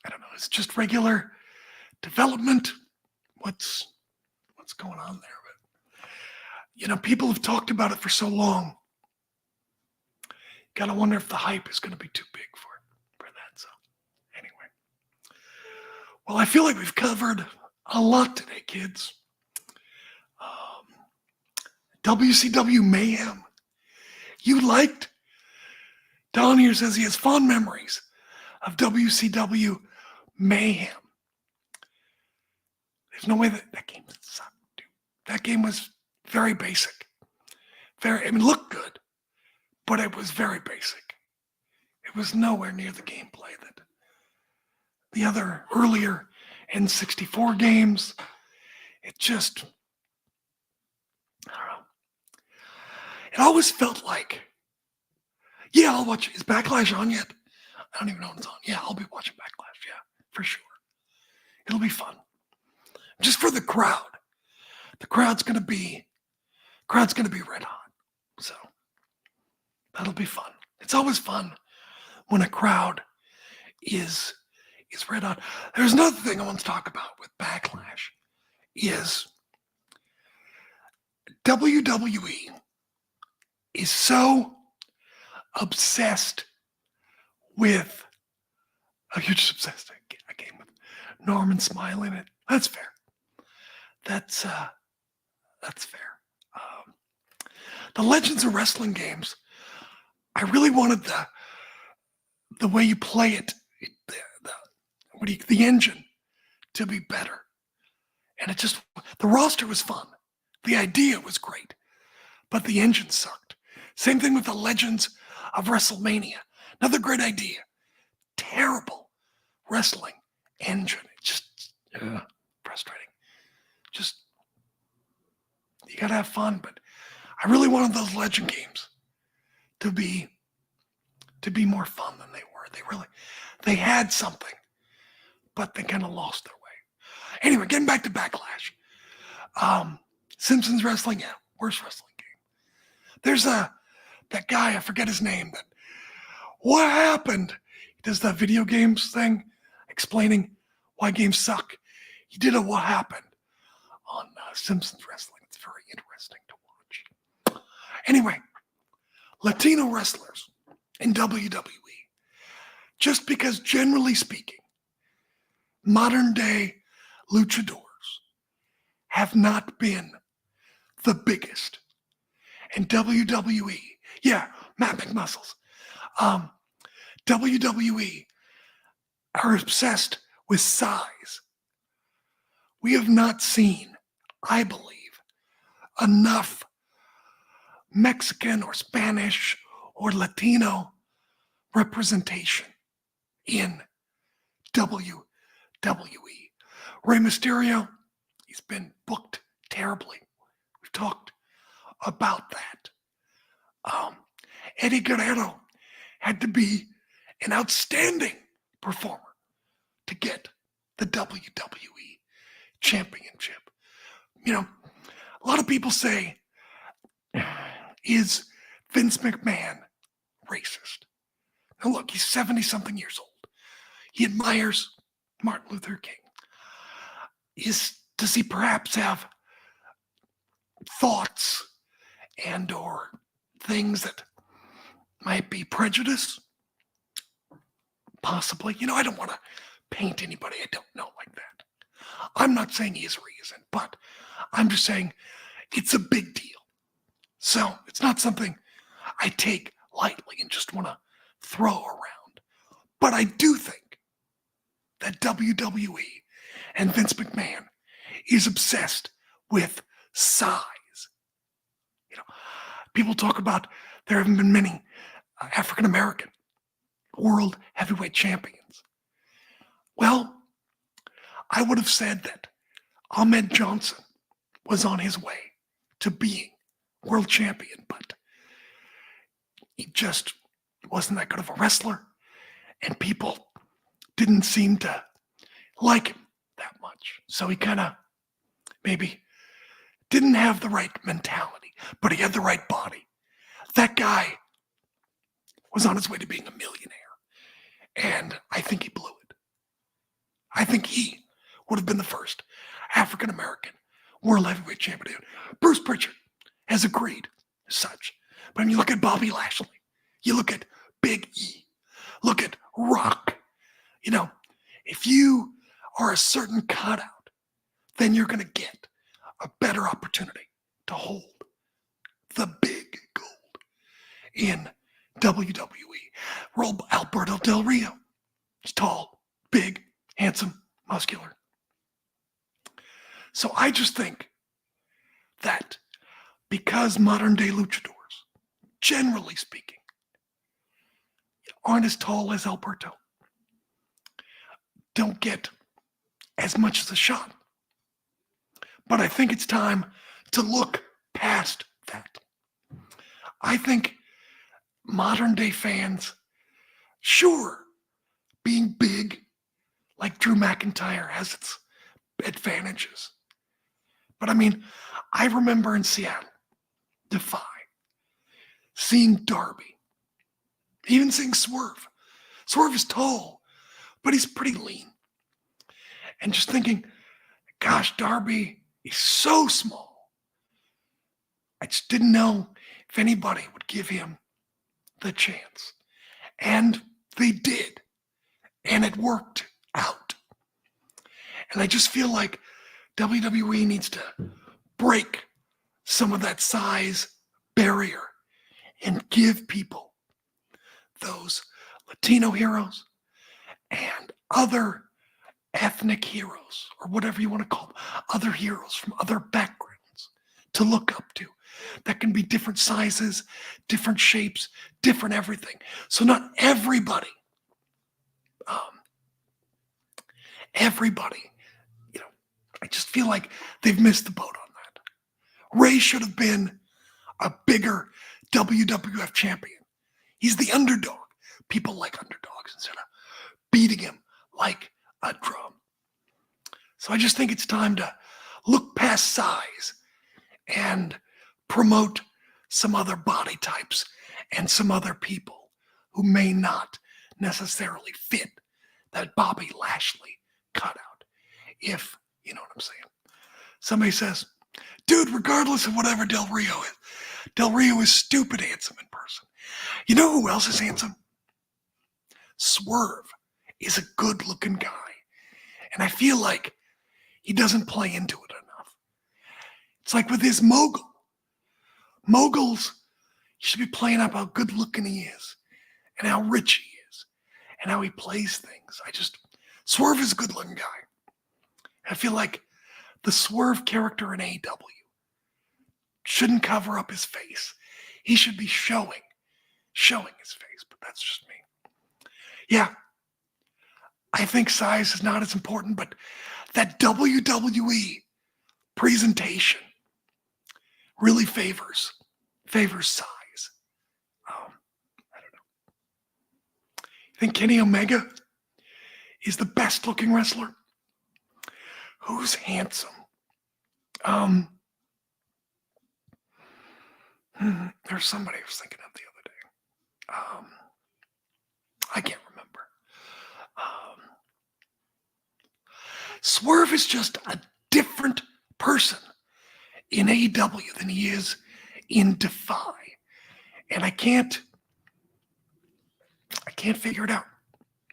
I don't know. It's just regular development. What's going on there? But people have talked about it for so long. Gotta wonder if the hype is going to be too big for that. So anyway, well, I feel like we've covered a lot today, kids. WCW Mayhem. You liked? Don here says he has fond memories of WCW Mayhem. There's no way that game sucked, dude. That game was very basic. Looked good, but it was very basic. It was nowhere near the gameplay that the other earlier N64 games. It just, I don't know. It always felt like, yeah, I'll watch. Is Backlash on yet? I don't even know when it's on. Yeah, I'll be watching Backlash. Yeah, for sure. It'll be fun. Just for the crowd. The crowd's gonna be red hot. So that'll be fun. It's always fun when a crowd is red hot. There's another thing I want to talk about with Backlash is WWE is so obsessed with, you're just obsessed again with Norman Smile in it. That's fair. That's fair. The Legends of Wrestling games, I really wanted the way you play it, the engine to be better. And the roster was fun. The idea was great, but the engine sucked. Same thing with the Legends of WrestleMania. Another great idea. Terrible wrestling engine. It's just frustrating. You gotta have fun, but I really wanted those Legend games to be more fun than they were. They had something, but they kind of lost their way. Anyway, getting back to Backlash. Simpsons Wrestling, yeah, worst wrestling game. There's that guy, I forget his name, that what happened? He does that video games thing explaining why games suck. He did a what happened on Simpsons Wrestling. It's very interesting to watch. Anyway, Latino wrestlers in WWE, just because generally speaking, modern day luchadors have not been the biggest. And WWE, yeah, Matt McMuscles, WWE are obsessed with size. We have not seen, I believe, enough Mexican or Spanish or Latino representation in WWE. Rey Mysterio, he's been booked terribly. We've talked about that. Eddie Guerrero had to be an outstanding performer to get the WWE Championship. A lot of people say, is Vince McMahon racist? Now look, he's 70-something years old. He admires Martin Luther King. Does he perhaps have thoughts and or things that might be prejudice? Possibly. I don't want to paint anybody I don't know like that. I'm not saying he is or he isn't, but I'm just saying it's a big deal. So it's not something I take lightly and just want to throw around. But I do think that WWE and Vince McMahon is obsessed with size. You know, people talk about there haven't been many African American world heavyweight champions. Well, I would have said that Ahmed Johnson was on his way to being world champion, but he just wasn't that good of a wrestler, and people didn't seem to like him that much. So he kind of maybe didn't have the right mentality, but he had the right body. That guy was on his way to being a millionaire, and I think he blew it. I think he would have been the first African American world heavyweight champion. Bruce Pritchard has agreed as such. But when you look at Bobby Lashley, you look at Big E, look at Rock, you know, if you are a certain cutout, then you're going to get a better opportunity to hold the big gold in WWE. Roll Alberto Del Rio. He's tall, big, handsome, muscular. So I just think that because modern day luchadors, generally speaking, aren't as tall as Alberto, don't get as much as a shot. But I think it's time to look past that. I think modern day fans, sure, being big like Drew McIntyre has its advantages. But I mean, I remember in Seattle, Defy, seeing Darby, even seeing Swerve. Swerve is tall, but he's pretty lean. And just thinking, gosh, Darby is so small. I just didn't know if anybody would give him the chance. And they did. And it worked out. And I just feel like WWE needs to break some of that size barrier and give people those Latino heroes and other ethnic heroes, or whatever you want to call them, other heroes from other backgrounds to look up to that can be different sizes, different shapes, different everything. So not everybody, you know, I just feel like they've missed the boat on that. Ray should have been a bigger WWF champion. He's the underdog. People like underdogs instead of beating him like a drum. So I just think it's time to look past size and promote some other body types and some other people who may not necessarily fit that Bobby Lashley cutout, if you know what I'm saying. Somebody says, dude, regardless of whatever Del Rio is stupid handsome in person. You know who else is handsome? Swerve is a good-looking guy. And I feel like he doesn't play into it enough. It's like with his mogul. Moguls, he should be playing up how good-looking he is and how rich he is and how he plays things. Swerve is a good-looking guy. I feel like the Swerve character in AEW shouldn't cover up his face. He should be showing his face, but that's just me. Yeah, I think size is not as important, but that WWE presentation really favors size. I don't know. You think Kenny Omega is the best looking wrestler? Who's handsome? There's somebody I was thinking of the other day. I can't remember. Swerve is just a different person in AEW than he is in Defy. And I can't figure it out.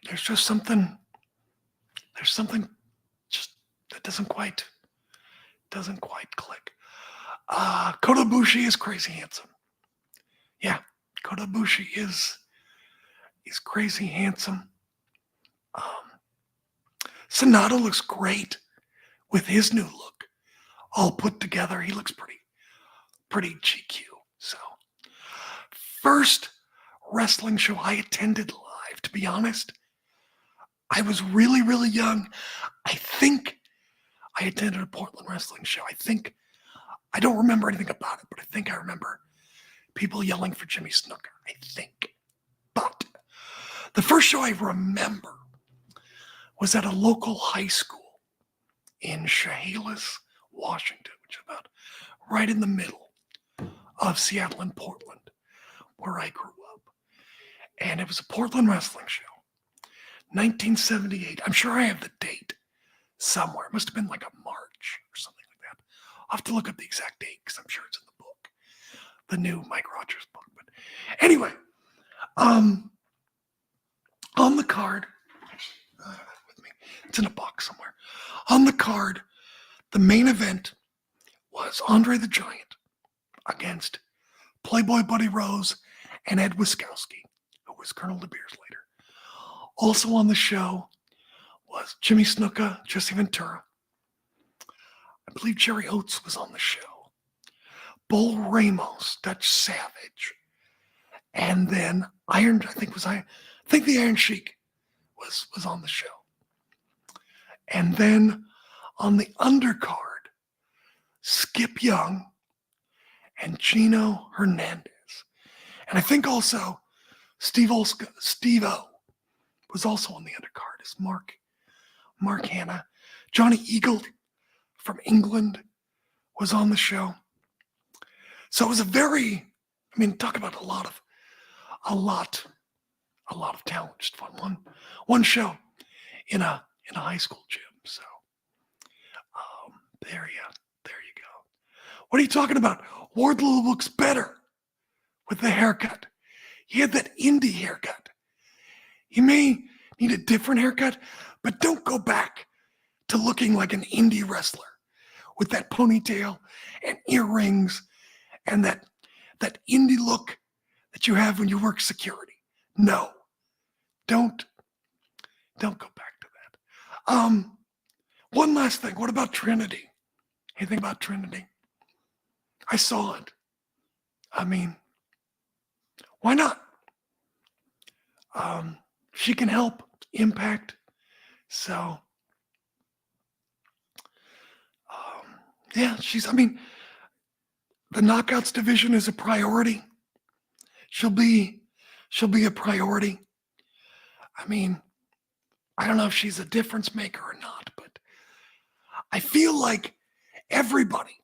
There's just something just that doesn't quite click. Kota Ibushi is crazy handsome. Yeah, Kota Ibushi is crazy handsome. Sonata looks great with his new look, all put together. He looks pretty GQ. So, first wrestling show I attended live, to be honest. I was really, really young. I think I attended a Portland wrestling show. I don't remember anything about it, but I think I remember people yelling for Jimmy Snuka, I think. But the first show I remember was at a local high school in Chehalis, Washington, which is about right in the middle of Seattle and Portland, where I grew up. And it was a Portland wrestling show, 1978. I'm sure I have the date somewhere. It must have been like a March or something like that. I'll have to look up the exact date because I'm sure it's in the book, the new Mike Rogers book. But anyway, on the card, with me, it's in a box somewhere. On the card, the main event was Andre the Giant against Playboy Buddy Rose and Ed Wiskowski, who was Colonel De Beers later. Also on the show was Jimmy Snuka, Jesse Ventura. I believe Jerry Oates was on the show. Bull Ramos, Dutch Savage. And then I think the Iron Sheik was on the show. And then on the undercard, Skip Young and Gino Hernandez. And I think also Steve-O was also on the undercard as Mark Hanna. Johnny Eagle from England was on the show. So it was talk about a lot of talent, just fun. One show in a high school gym. So there you go. What are you talking about? Wardlow looks better with the haircut. He had that indie haircut. He may need a different haircut, but don't go back to looking like an indie wrestler with that ponytail and earrings and that indie look that you have when you work security. No, don't go back to that. One last thing. What about Trinity? Anything about Trinity? I saw it. Why not? She can help Impact. So, yeah, the Knockouts division is a priority. She'll be a priority. I don't know if she's a difference maker or not, but I feel like everybody,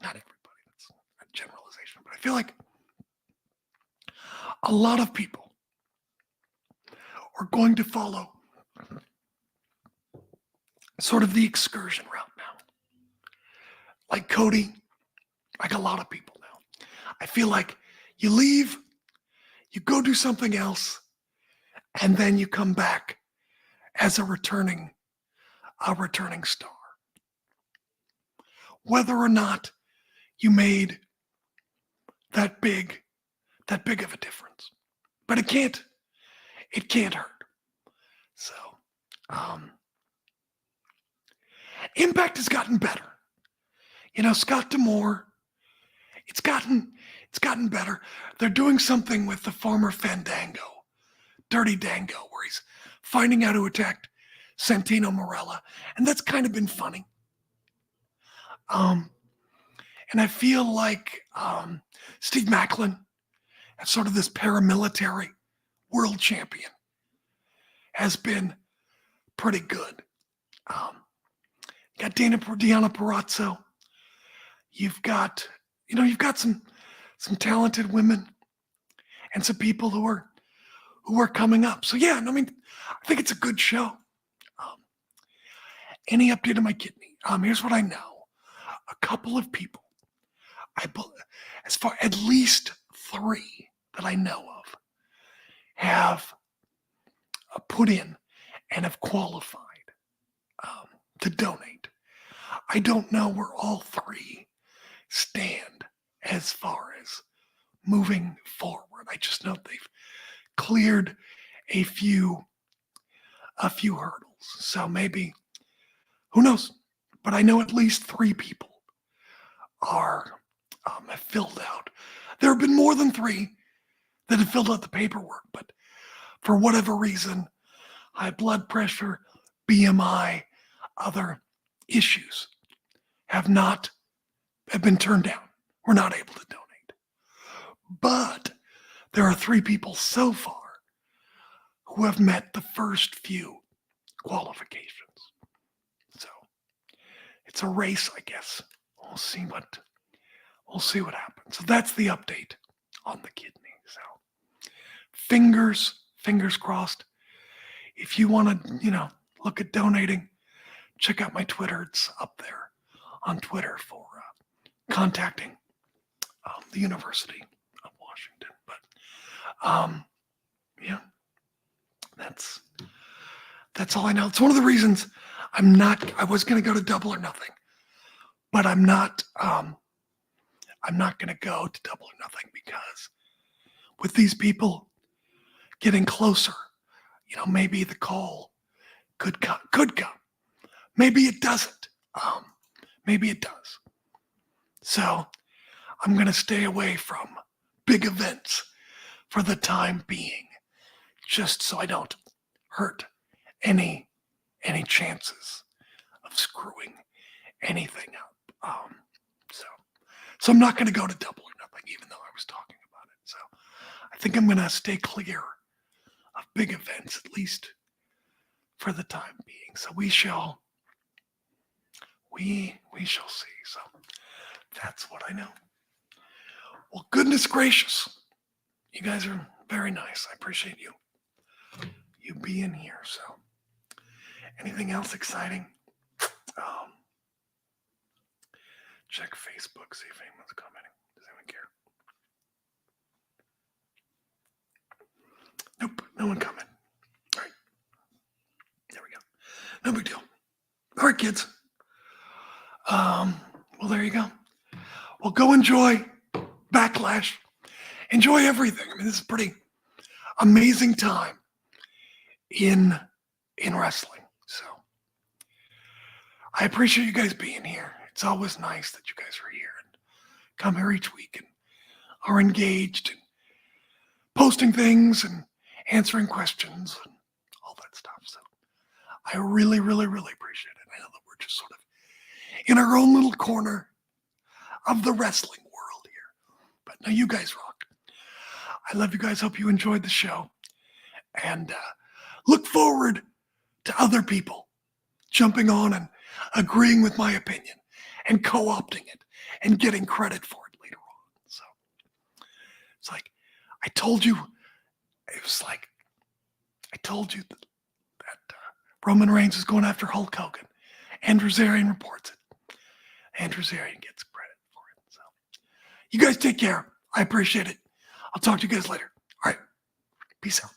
not everybody, that's a generalization, but I feel like a lot of people are going to follow sort of the excursion route now. Like Cody, like a lot of people now. I feel like you leave, you go do something else, and then you come back as a returning star. Whether or not you made that big of a difference. But it can't hurt. So Impact has gotten better. Scott D'Amore, it's gotten better. They're doing something with the former Fandango, Dirty Dango, where he's finding out who attacked Santino Marella, and that's kind of been funny. And I feel like Steve Macklin, as sort of this paramilitary world champion, has been pretty good. You got Deanna Purrazzo. You've got some talented women and some people who are coming up. So yeah, I think it's a good show. Any update on my kidney? Here's what I know. A couple of people, at least 3 that I know of, have put in and have qualified to donate. I don't know where all 3 stand as far as moving forward. I just know they've cleared a few a few hurdles. So maybe, who knows? But I know at least 3 people are have filled out. There have been more than 3 that have filled out the paperwork, but for whatever reason, high blood pressure, BMI, other issues have been turned down. We're not able to donate. But there are 3 people so far who have met the first few qualifications. So it's a race, I guess. We'll see what happens. So that's the update on the kidney. So fingers crossed. If you want to, look at donating, check out my Twitter. It's up there on Twitter for contacting the University of Washington. But yeah, that's all I know. It's one of the reasons I was going to go to Double or Nothing, but I'm not going to go to Double or Nothing because with these people getting closer, maybe the call could come. Maybe it doesn't. Maybe it does. So I'm going to stay away from big events for the time being, just so I don't hurt any chances of screwing anything up. So I'm not going to go to Double or Nothing, even though I was talking about it. So I think I'm going to stay clear of big events, at least for the time being. So we shall see. So that's what I know. Well, goodness gracious, you guys are very nice. I appreciate you being here. So anything else exciting? Check Facebook, see if anyone's commenting. Does anyone care? Nope, no one commented. All right, there we go. No big deal. All right, kids. Well, there you go. Well, go enjoy Backlash. Enjoy everything. I mean, this is a pretty amazing time in wrestling. So I appreciate you guys being here. It's always nice that you guys are here and come here each week and are engaged and posting things and answering questions and all that stuff. So I really, really, really appreciate it. I know that we're just sort of in our own little corner of the wrestling world here. But no, you guys rock. I love you guys. Hope you enjoyed the show. And look forward to other people jumping on and agreeing with my opinion and co-opting it and getting credit for it later on. So it's like, I told you that Roman Reigns is going after Hulk Hogan. Andrew Zarian reports it. Andrew Zarian gets credit for it. So you guys take care. I appreciate it. I'll talk to you guys later. All right. Peace out.